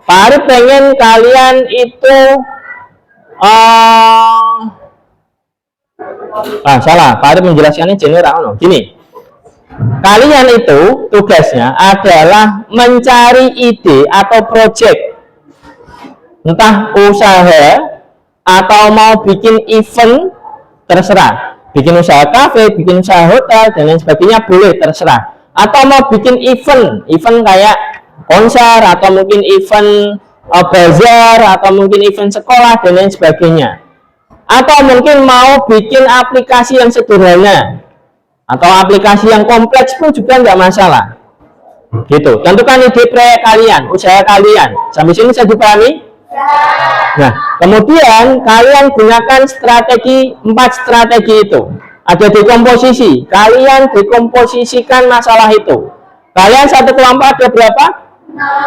Pak Arif pengen kalian itu salah, Pak Arif menjelaskannya general. Gini, kalian itu tugasnya adalah mencari ide atau project, entah usaha atau mau bikin event, terserah. Bikin usaha kafe, bikin usaha hotel dan lain sebagainya boleh, terserah. Atau mau bikin event kayak konser, atau mungkin event bazar, atau mungkin event sekolah dan lain sebagainya. Atau mungkin mau bikin aplikasi yang sederhana atau aplikasi yang kompleks pun juga nggak masalah. Gitu. Tentukan ide proyek kalian, usaha kalian. Sampai sini saya dipahami? Nah, kemudian kalian gunakan strategi, 4 strategi itu. Ada dekomposisi. Kalian dekomposisikan masalah itu. Kalian satu kelompok ada berapa?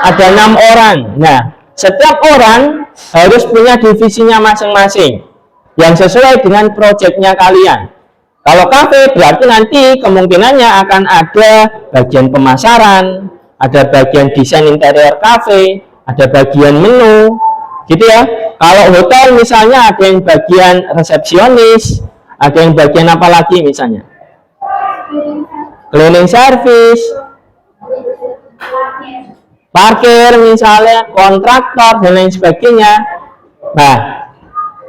Ada 6 orang. Nah, setiap orang harus punya divisinya masing-masing yang sesuai dengan proyeknya kalian. Kalau kafe berarti nanti kemungkinannya akan ada bagian pemasaran, ada bagian desain interior kafe, ada bagian menu, gitu ya. Kalau hotel misalnya ada yang bagian resepsionis, ada yang bagian apa lagi misalnya? Cleaning service, parkir misalnya, kontraktor dan lain sebagainya. Nah,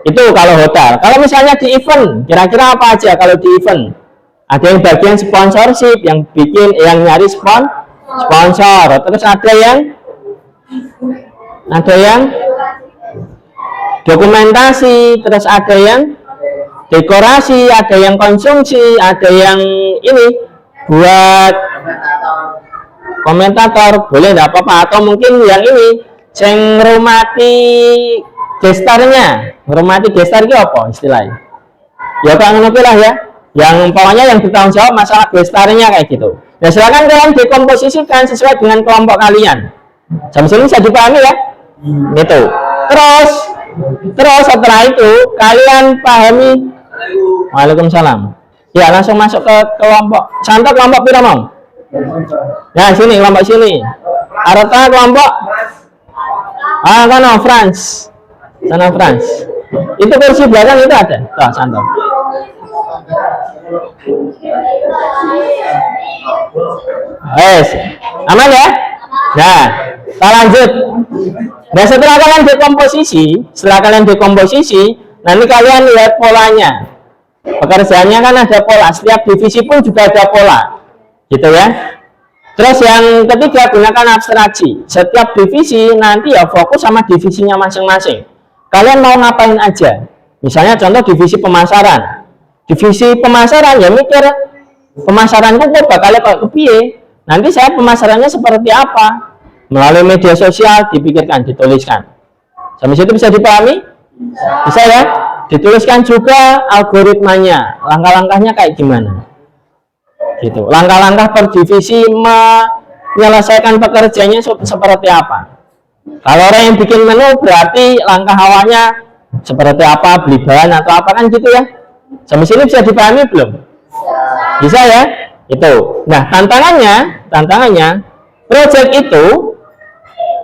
itu kalau hotel. Kalau misalnya di event, kira-kira apa aja kalau di event? Ada yang bagian sponsorship, yang nyari sponsor. Terus ada yang dokumentasi, terus ada yang dekorasi, ada yang konsumsi, ada yang ini buat komentator, boleh nggak apa-apa. Atau mungkin yang ini yang ngrumati gestarnya, ngrumati gestar itu apa istilahnya? Ya kan ngono lah ya. Yang pokoknya yang bertanggung jawab masalah gestarnya kayak gitu. Nah, silakan kalian dekomposisikan sesuai dengan kelompok kalian. Sampai sini bisa dipahami ya? Gitu. Terus Terus setelah itu kalian pahami. Waalaikumsalam. Ya, langsung masuk ke kelompok. Santo kelompok pira mau? Nah, sini kelompok sini. Arta kelompok kan France. Sana France. Itu kursi belakang itu ada. Tuh, Santo. Aman ya? Nah, kita lanjut. Nah, setelah kalian dekomposisi, nanti kalian lihat polanya. Pekerjaannya kan ada pola, setiap divisi pun juga ada pola, gitu ya. Terus yang ketiga, gunakan abstraksi. Setiap divisi nanti ya fokus sama divisinya masing-masing. Kalian mau ngapain aja? Misalnya contoh divisi pemasaran. Divisi pemasaran ya mikir, pemasaranku kok bakal ke piye? Nanti saya pemasarannya seperti apa? Melalui media sosial dipikirkan, dituliskan. Sampai situ bisa dipahami? Bisa ya? Dituliskan juga algoritmanya, langkah-langkahnya kayak gimana. Gitu. Langkah-langkah per divisi menyelesaikan pekerjaannya seperti apa. Kalau orang yang bikin menu berarti langkah awalnya seperti apa, beli bahan atau apa kan gitu ya. Sampai sini bisa dipahami belum? Bisa ya? Itu. Nah, tantangannya project itu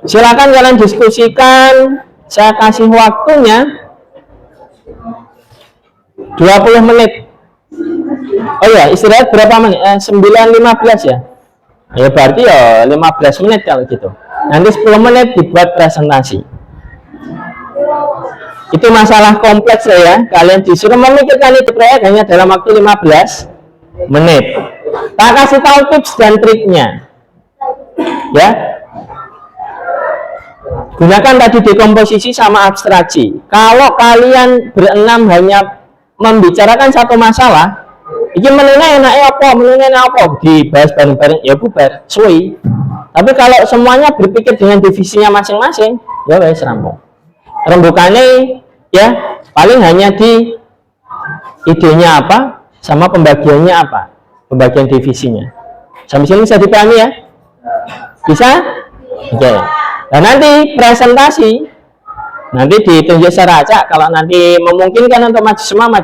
silakan kalian diskusikan, saya kasih waktunya 20 menit. Oh ya, istirahat berapa menit? 9.15 ya? Ya berarti ya 15 menit kalau gitu. Nanti 10 menit dibuat presentasi. Itu masalah kompleks ya. Kalian disuruh memikirkan itu proyek hanya dalam waktu 15 menit. Tak kasih tahu tips dan triknya. Ya. Gunakan tadi dekomposisi sama abstraksi. Kalau kalian berenam hanya membicarakan satu masalah, ini menurutnya enaknya apa, dibahas bareng-bareng, ya bubar, suwi. Tapi kalau semuanya berpikir dengan divisinya masing-masing, ya wes rampung. Rembukannya ya paling hanya di idenya apa, sama pembagiannya apa, pembagian divisinya. Sampai sini bisa dipahami ya? Bisa? Oke. Nah nanti presentasi, nanti ditunjuk secara acak. Kalau nanti memungkinkan untuk maju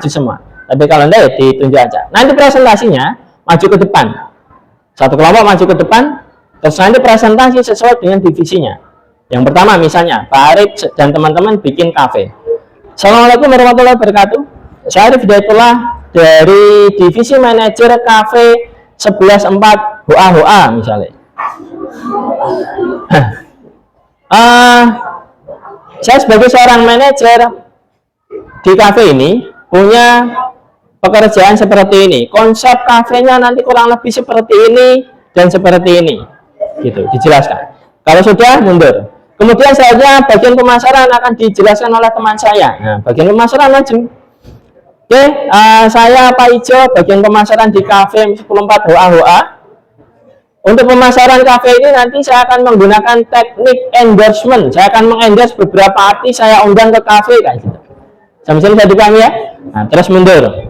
semua. Tapi kalau enggak ya ditunjuk aja. Nanti presentasinya maju ke depan. Satu kelompok maju ke depan, terus nanti presentasi sesuai dengan divisinya. Yang pertama misalnya, Pak Arif dan teman-teman bikin kafe. Assalamualaikum warahmatullahi wabarakatuh. Saya Arif Hidayatullah dari divisi manajer kafe 11.4 HOA misalnya. Saya sebagai seorang manajer di kafe ini punya pekerjaan seperti ini. Konsep kafenya nanti kurang lebih seperti ini dan seperti ini. Gitu, dijelaskan. Kalau sudah mundur. Kemudian selanjutnya bagian pemasaran akan dijelaskan oleh teman saya. Nah, bagian pemasaran maju. Oke, saya Pak Ijo, bagian pemasaran di kafe 14 HOA. Untuk pemasaran kafe ini nanti saya akan menggunakan teknik endorsement. Saya akan mengendorse beberapa artis, saya undang ke kafe kayak gitu. Sampai sini bisa dipahami ya? Nah, terus mundur.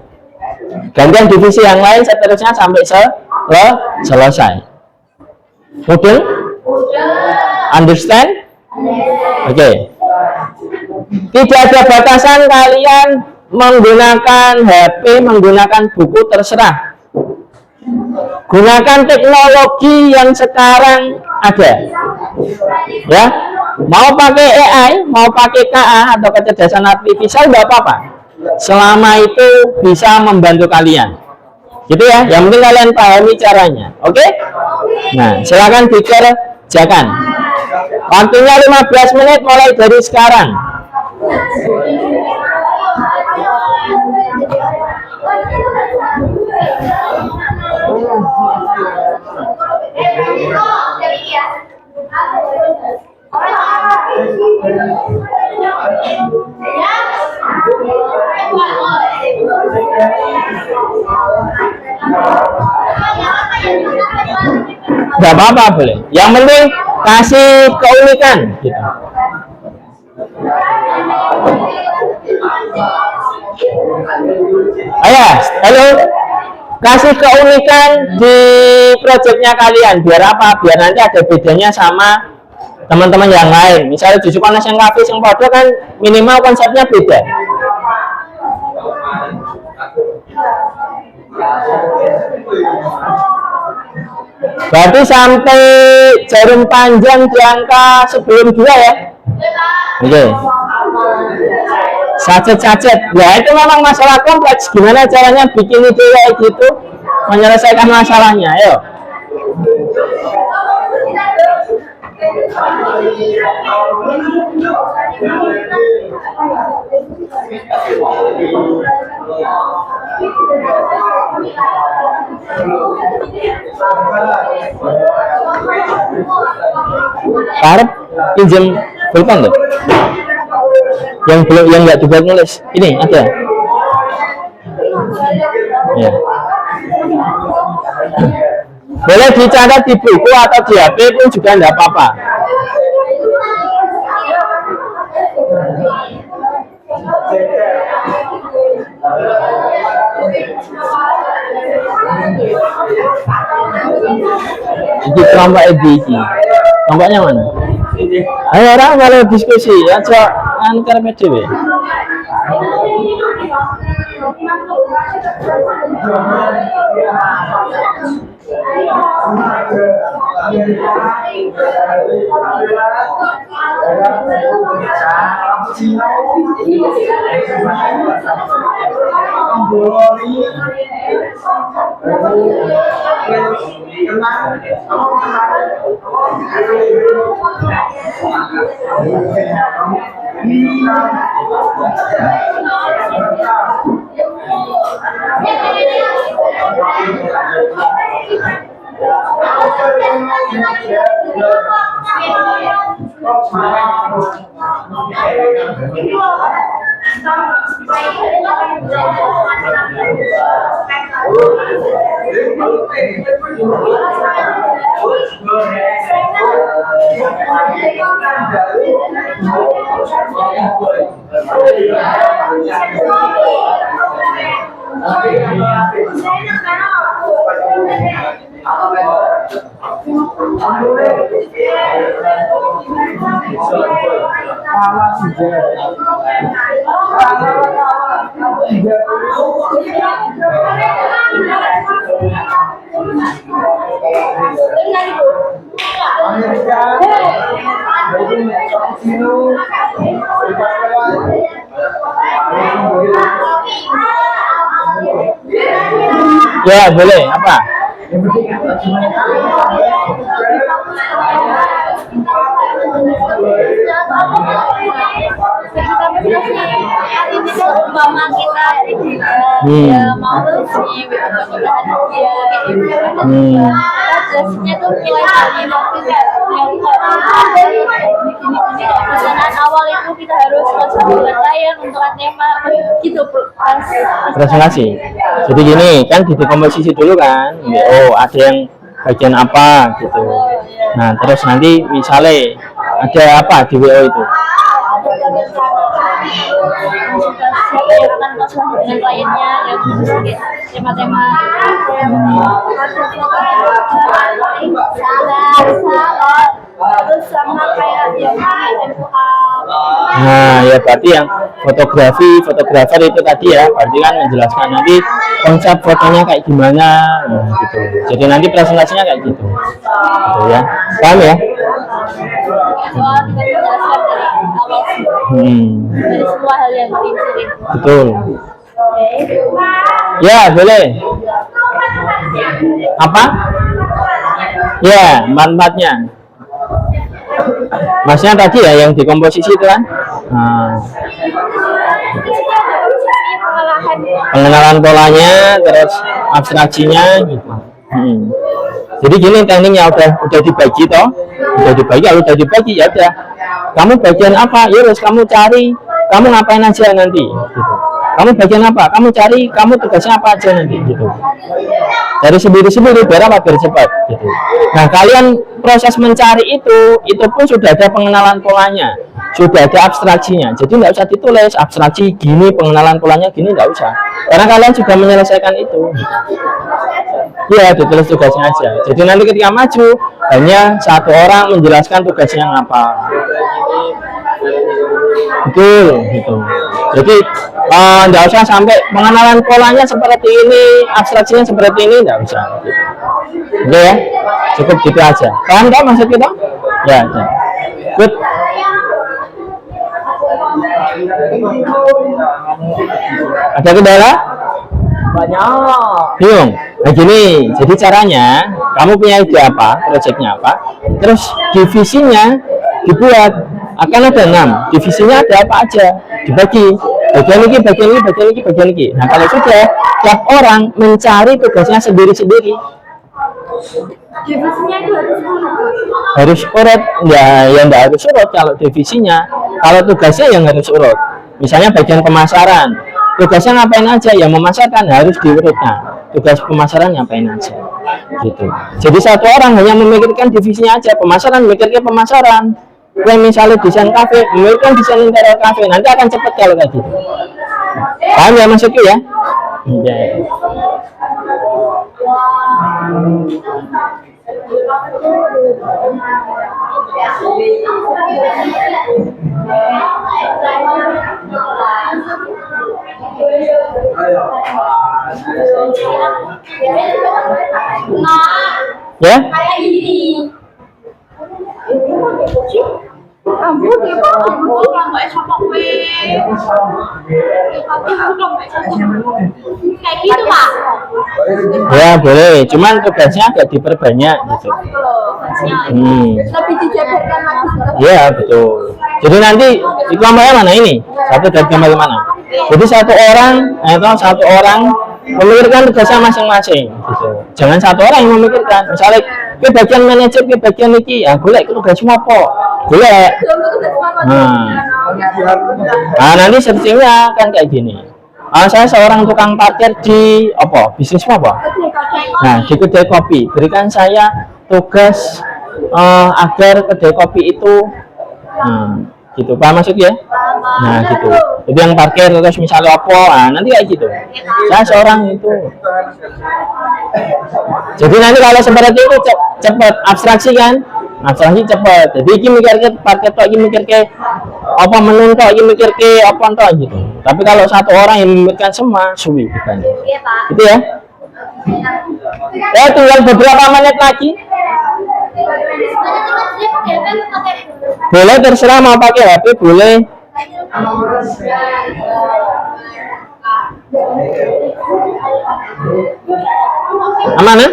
Gantian divisi yang lain seterusnya sampai selesai. Mudeng? Understand? Oke. Tidak ada batasan kalian menggunakan HP, menggunakan buku, terserah. Gunakan teknologi yang sekarang ada. Ya. Mau pakai AI, mau pakai KA atau kecerdasan artifisial enggak apa-apa. Selama itu bisa membantu kalian. Gitu ya. Yang penting kalian pahami caranya. Oke? Nah, silakan dikerjakan. Waktunya 15 menit mulai dari sekarang. Gak apa-apa boleh. Yang penting kasih keunikan gitu. Ayo, halo. Kasih keunikan di proyeknya kalian. Biar apa? Biar nanti ada bedanya sama teman-teman yang lain. Misalnya Juju Panas yang kafe yang pada kan minimal konsepnya beda. Berarti sampai jarum panjang di angka sebelum 2 ya. Oke. Sacet-sacet. Ya itu memang masalah kompleks. Gimana caranya bikin ide kayak gitu, menyelesaikan masalahnya. Ayo. Harap pinjam pulpen deh. Yang belum, yang nggak dibuat nulis. Ini ada. Ya. Boleh dicatat di buku atau di HP pun juga tidak apa-apa. Ini kelompok edisi. Kelompoknya mana? Ayo orang kalau diskusi ya coba antar PDW. Ya boleh apa? Mama kita ya mau sih jasnya tuh nilai kali pesanan awal itu kita harus buat layar untuk tema gitu Presentasi. Jadi gini kan di komposisi dulu kan. Oh ada yang bagian apa gitu. Nah terus nanti misalnya ada apa di WO itu? dengan kliennya yang tema-tema terus sama kayak yang nah ya berarti yang fotografer itu tadi ya berarti kan menjelaskan nanti konsep fotonya kayak gimana gitu. Jadi nanti presentasinya kayak gitu ya, paham ya? Dari semua hal yang diintirin. Betul. Ya boleh. Apa? Ya manfaatnya. Maksudnya tadi ya yang di komposisi itu kan? Pengenalan polanya, terus abstraksinya gitu. Jadi gini tekniknya udah dibagi toh, kalau udah dibagi ya udah. Kamu bagian apa? Ya harus kamu cari, kamu ngapain aja nanti. Gitu. Kamu bagian apa? Kamu cari, kamu tugasnya apa aja nanti. Gitu. Dari sendiri biar apa? Biar cepat. Gitu. Nah kalian proses mencari itu pun sudah ada pengenalan polanya, sudah ada abstraksinya. Jadi nggak usah ditulis abstraksi gini, pengenalan polanya gini nggak usah. Karena kalian sudah menyelesaikan itu. Ya ditulis tugasnya aja. Jadi nanti ketika maju hanya satu orang menjelaskan tugasnya apa. betul gitu. Jadi nggak usah sampai pengenalan polanya seperti ini, abstraksinya seperti ini, nggak usah gitu. Oke ya, cukup gitu aja. Paham nggak maksud kita? Ya, ya. Good. Ada kendala? Banyak. Bingung? Nah gini, jadi caranya kamu punya ide apa, proyeknya apa, terus divisinya dibuat, akan ada 6, divisinya ada apa aja, dibagi, bagian ini, bagian ini, bagian ini, bagian ini. Nah kalau sudah, tiap orang mencari tugasnya sendiri-sendiri. Divisinya itu Harus urut, ya enggak harus urut kalau divisinya. Kalau tugasnya yang harus urut. Misalnya bagian pemasaran, tugasnya ngapain aja, yang memasarkan harus diurutkan. Tugas pemasaran ngapain aja, gitu. Jadi satu orang hanya memikirkan divisinya aja, pemasaran memikirkan pemasaran. Yang misalnya desain kafe, memikirkan desain interior kafe, nanti akan cepat kalau kayak gitu. Paham ya maksudku ya? Ya. Ya? kayak ini. Ampun, dia kok nggak sama gue. Kayak gitu, Pak. Ya boleh, cuman tugasnya agak diperbanyak gitu. Lebih dijabarkan lagi. Ya betul. Jadi nanti di kelompoknya mana ini? Satu dari kelompok mana? Jadi satu orang memikirkan tugasnya masing-masing gitu. Jangan satu orang yang memikirkan. Misalnya ke bagian manajer, ke bagian iki, ya golek itu tugas apa? Golek. Nah, nanti searchingnya kan kayak gini. Saya seorang tukang parkir di apa? Bisnis apa? Nah, di kedai kopi. Berikan saya tugas agar kedai kopi itu gitu. Paham maksudnya? Nah, gitu. Jadi yang parkir terus misalnya apa? Nanti kayak gitu. Saya seorang itu. Jadi nanti kalau seperti itu cepat abstraksi kan? Abstraksi cepat. Jadi ini mikir ke parkir tok, ini mikir ke apa menu tok, ini mikir ke apa tok gitu. Tapi kalau satu orang yang memikirkan semua, suwi bukan. Gitu ya. Ya tinggal beberapa menit lagi. Boleh terserah mau pakai HP boleh. Aman ya?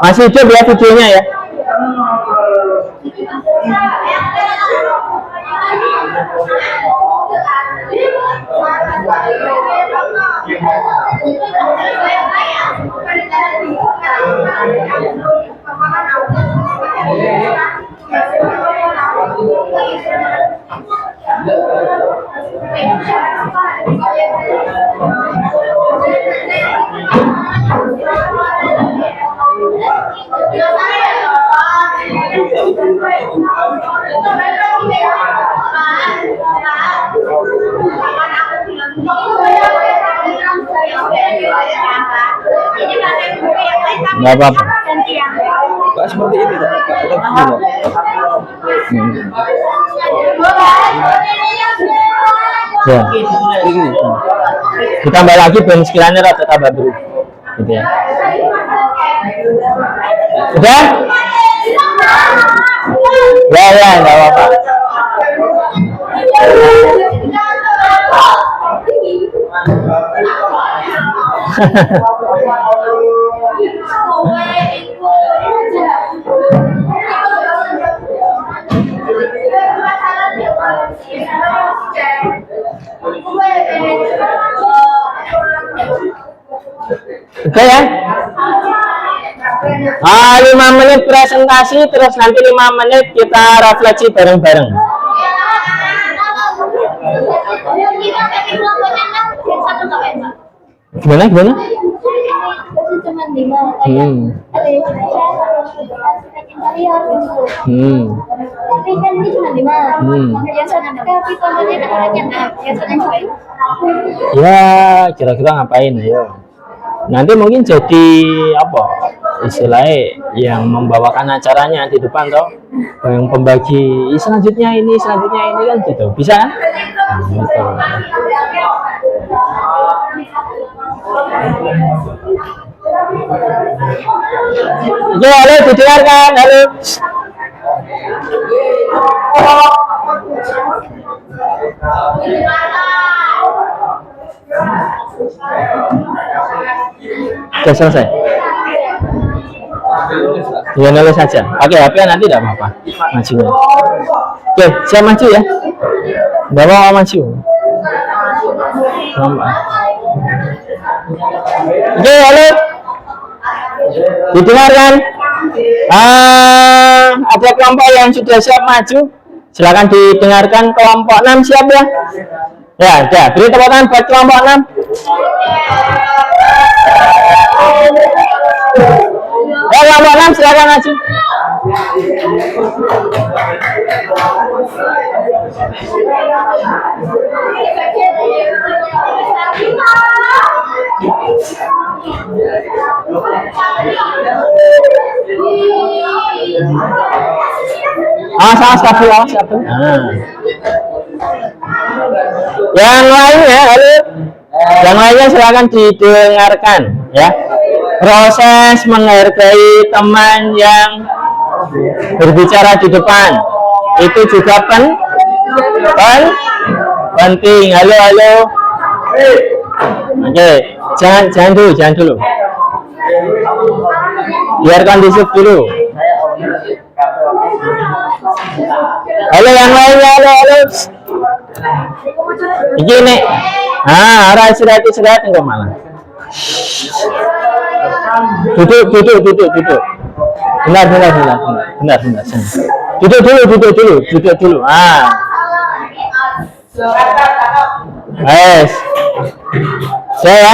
Masih hidup ya videonya ya? Nggak apa-apa. Pak seperti ini Pak. Ya. Ditambah lagi ben sekiranya rata tambah dulu. Gitu ya. Udah? Ya, nggak apa-apa. Oke ya? 5 menit presentasi, terus nanti 5 menit kita refleksi bareng-bareng. Gimana? Cuma 5. Ada yang interior gitu. Tapi kan ini cuma 5. Yang tapi contohnya kan orangnya ya kira-kira ngapain ya? Nanti mungkin jadi apa istilahnya yang membawakan acaranya di depan toh, yang pembagi selanjutnya ini kan gitu, bisa kan? Gitu. Ya, halo, didengarkan, halo. Sudah selesai. Ya nulis saja. Pakai HP nanti tidak apa-apa. Maju. Oke, siap maju ya. Bawa maju. Oke, halo. Didengarkan? Ada kelompok yang sudah siap maju. Silakan didengarkan. Kelompok 6 siap ya? Ya, ada. Beri tepuk tangan buat kelompok 6. Ya, kelompok 6 silakan maju. Awas kabel. Yang lainnya, halo. Yang lainnya silakan didengarkan ya. Proses menghargai teman yang berbicara di depan itu juga penting. Halo. Oke, jangan dulu. Biar kondusif dulu. Halo yang lainnya, halo. Ini arah istirahat enggak malah. Duduk. Benar. Duduk dulu. Saya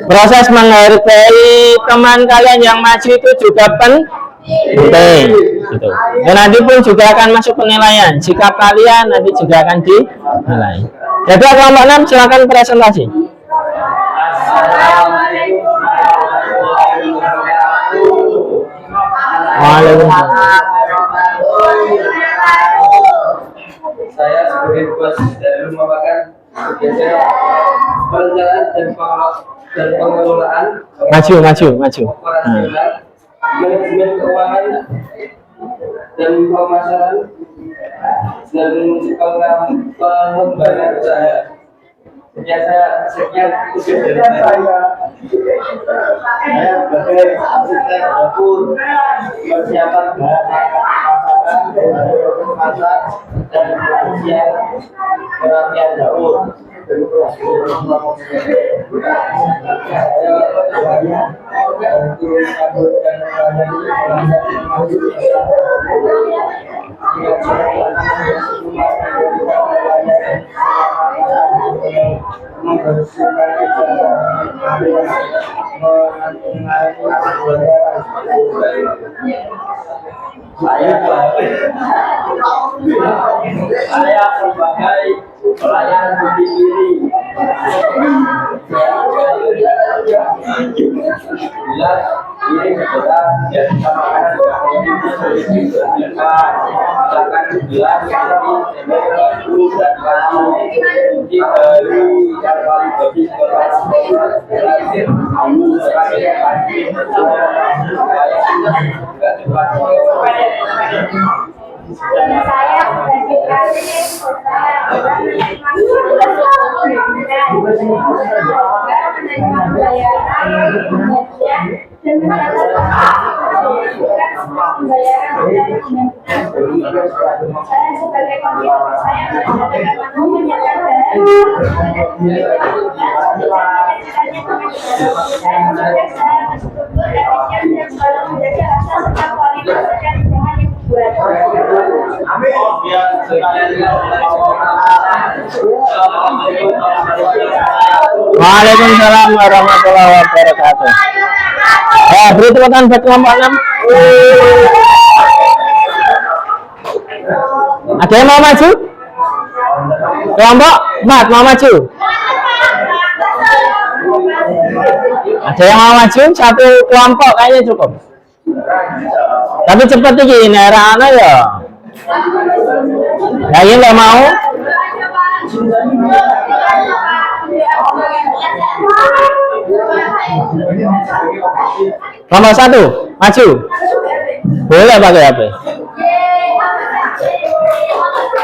proses menghargai teman kalian yang maju itu juga penting gitu. Dan nanti pun juga akan masuk penilaian. Sikap kalian nanti juga akan dinilai. Jadi kelompok 6 silakan presentasi. Saya sebagai bos dari rumah makan biasanya perencanaan dan pengelolaan maju. Manajemen keuangan dan pemasaran dan pengembangan usaha. Sekian tugas dari saya. Saya sebagai asisten dapur persiapan masak dan perapian dapur. Saya sebagai pelayan budi diri. Jelas ini kita jadi makanan akan jelas baru dan baru kunci baru yang paling bagus terakhir dan saya sebagai saya kewajibannya menjadi saya bersyukur dan yang selalu menjadi rasa serta kualitas dan dengan yang dibuat. Waalaikumsalam warahmatullahi wabarakatuh. Beri tepuk tangan buat kelompok 6. Ada yang mau maju? Kelompok 4 mau maju? Ada yang mau maju? Satu kelompok kayaknya cukup. Tapi cepet iki nerana ya. Ya ini nggak mau. Kelompok 1 maju. Boleh pakai HP.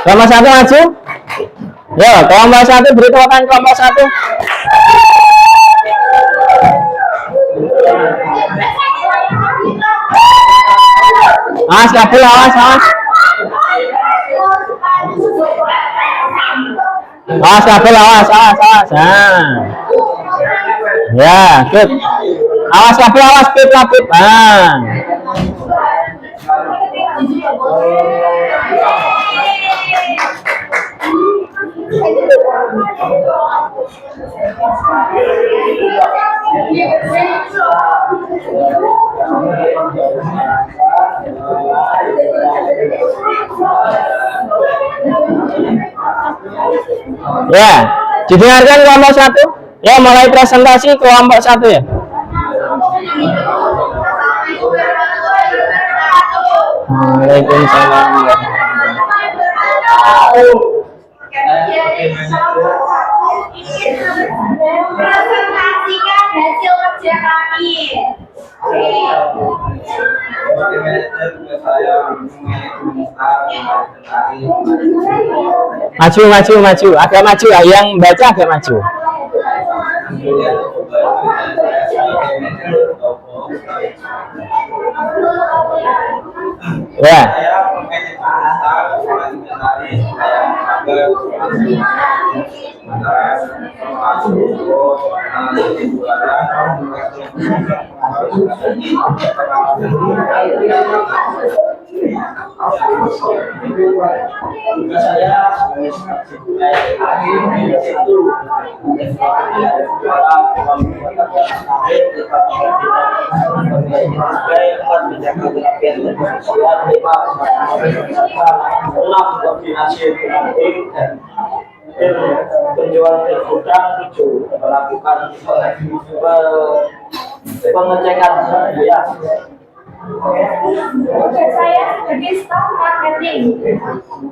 Kelompok 1 maju. Ya, kelompok 1 beri tepuk tangan kelompok 1. Awas kabel, awas. Awas kabel, awas. Nah. Ya, good. Awas kabel, awas pip. Nah. Ya, didengarkan kelompok 1. Ya, mulai presentasi kelompok 1 ya. Waalaikumsalam. Presentasikan hasil kerja kami. Maju. Agak maju. Yang baca agak maju. Ya. Penjualan terbuka 7 melakukan pengecekan ya. Saya sebagai staf marketing.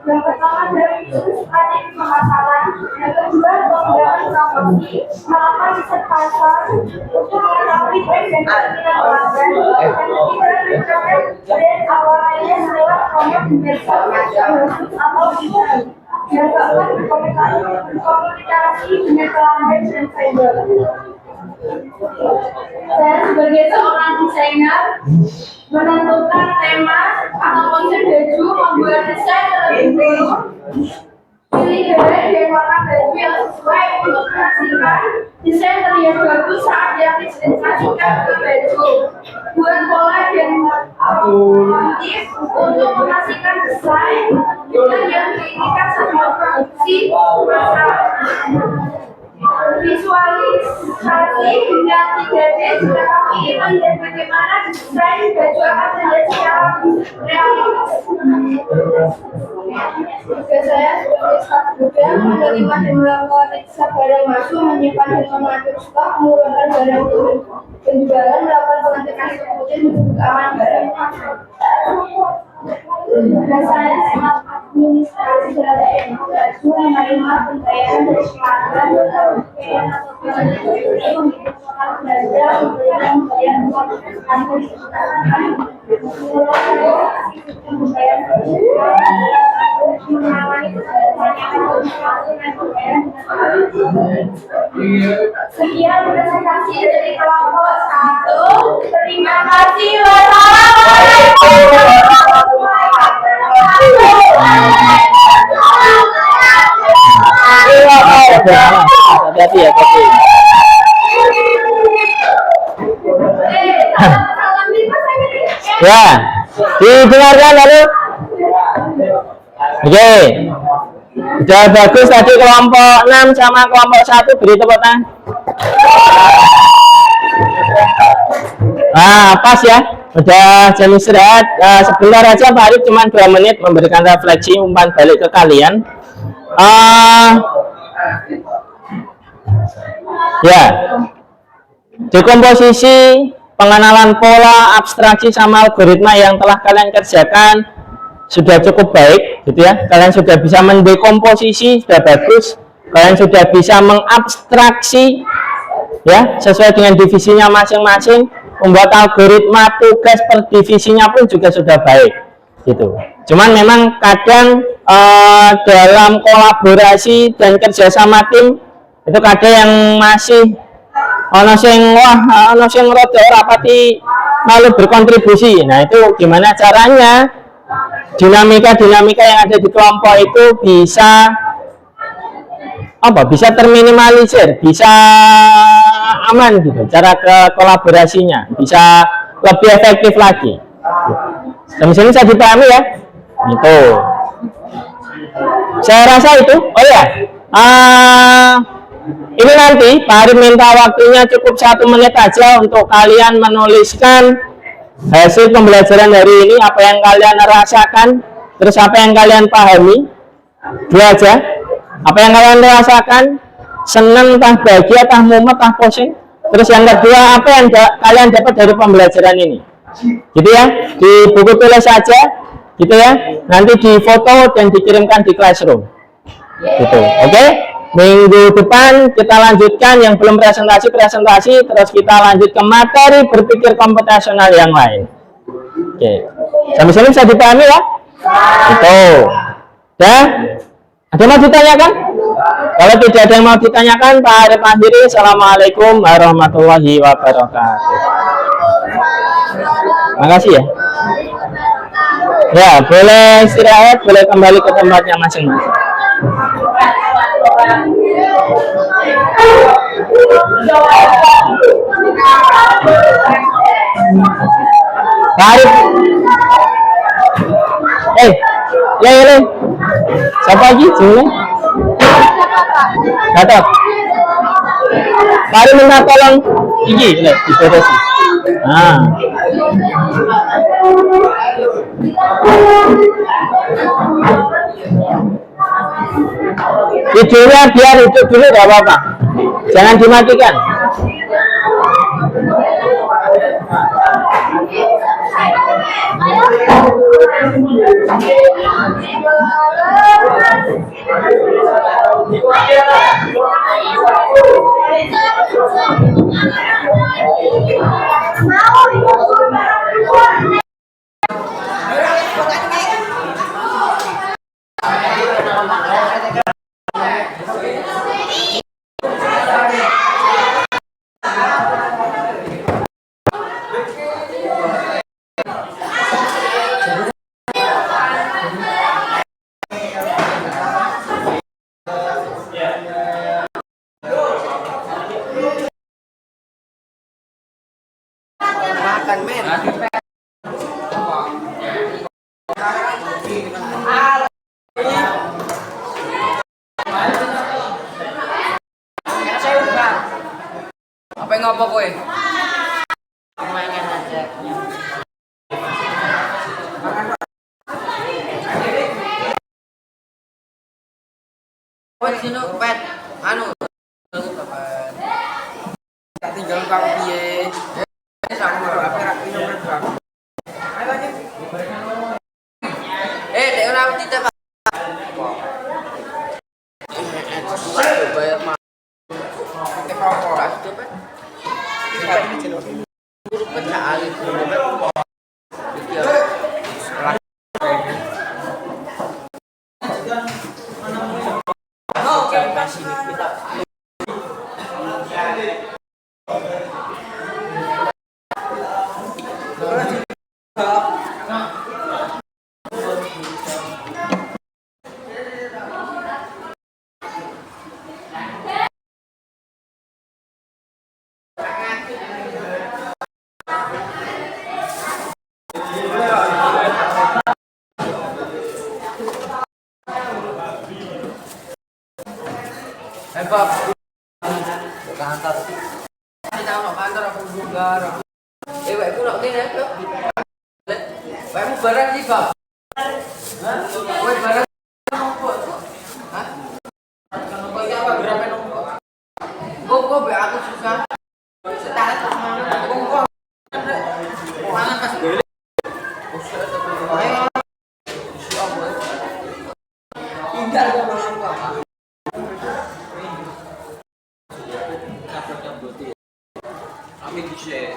Yang pertama dari strategi pemasaran, yang kedua pengembangan promosi, melakukan riset pasar, untuk mengetahui tren dan keinginan pelanggan, yang ketiga mencapai brand awalnya lewat promo di media atau email. Yang keempat komunikasi dengan pelanggan dan vendor. Saya sebagai seorang desainer menentukan tema atau konsep baju, membuat desain terlebih dulu, pilih bahan dan warna baju yang sesuai untuk menghasilkan desain terlihat bagus saat diaplikasikan ke baju, buat pola dan motif untuk menghasilkan desain yang diinginkan sama produksi masa. Visualisasi dengan 3D jika kami ingin melihat bagaimana desain baju akan terlihat secara realistis. Tugas saya sebagai staf juga menerima dan melakukan saat barang masuk, menyimpan dan mengatur stok, mengurangkan barang penjualan, melakukan pengecekan kemudian menjaga aman barang. Dan saya sangat administrasi dari baju, menerima pembayaran dari pelanggan, pembayaran atau pembayaran belanja, pembayaran sekian presentasi dari kelompok 1. Terima kasih. Hati-hati ya, Ya, didengarkan lalu. Oke. Sudah bagus tadi kelompok 6 sama kelompok 1, beri tepuk tangan. Pas ya. Udah jam istirahat. Sebentar aja Pak Arif, cuma 2 menit memberikan refleksi umpan balik ke kalian. Ya. Dekomposisi, pengenalan pola, abstraksi sama algoritma yang telah kalian kerjakan sudah cukup baik gitu ya. Kalian sudah bisa mendekomposisi, sudah bagus. Kalian sudah bisa mengabstraksi ya sesuai dengan divisinya masing-masing. Membuat algoritma tugas per divisinya pun juga sudah baik gitu. Cuman memang kadang dalam kolaborasi dan kerjasama tim itu kadang yang masih ono sing rada ora pati malu berkontribusi. Nah, itu gimana caranya dinamika yang ada di kelompok itu bisa bisa terminimalisir, bisa aman gitu, cara ke kolaborasinya bisa lebih efektif lagi. Dan sini saya dipahami ya, itu saya rasa itu. Oh ya, ini nanti Pak Arif minta waktunya cukup 1 menit aja untuk kalian menuliskan hasil pembelajaran hari ini, apa yang kalian rasakan, terus apa yang kalian pahami. Dua aja. Apa yang kalian rasakan, senang, tah bahagia, tah mumet, tah pusing. Terus yang kedua, apa yang kalian dapat dari pembelajaran ini, gitu ya. Di buku tulis saja, gitu ya. Nanti difoto dan dikirimkan di classroom, gitu. Oke? Minggu depan kita lanjutkan yang belum presentasi, terus kita lanjut ke materi berpikir komputasional yang lain. Oke. Sampai sini bisa dipahami ya? Itu. Dah? Ada yang mau ditanyakan? Kalau tidak ada yang mau ditanyakan, Pak Arif akhiri. Assalamualaikum warahmatullahi wabarakatuh. Makasih ya. Ya, boleh istirahat, boleh kembali ke tempatnya masing-masing. Pak Arif. Le. Siapa lagi? Jumlah? Gatot. Pak Arif minta tolong ini, diberesin. Videonya biar hidup dulu, gak apa-apa. Jangan dimatikan. Apa yang ngopo kowe? Makan aja. Kowe sino pet anu. Tak tinggal karo piye? Sama HP ra pino berapa. Ayo aja. Dek ora ditep. Bayar mah. Tep apa? Coba. Pecah alih Bob. Kantor. Kita mau kantor aku juga. Wek kula kene to. Wekmu barang iki, Bob. Hah? Wek barang nopo? Hah? Nopo iki apa berapa nopo? Kok be aku susah. Setara terus mana? Kok mangan pas beli. Ayo. Tinggal kok mangan kok. Kami bisa.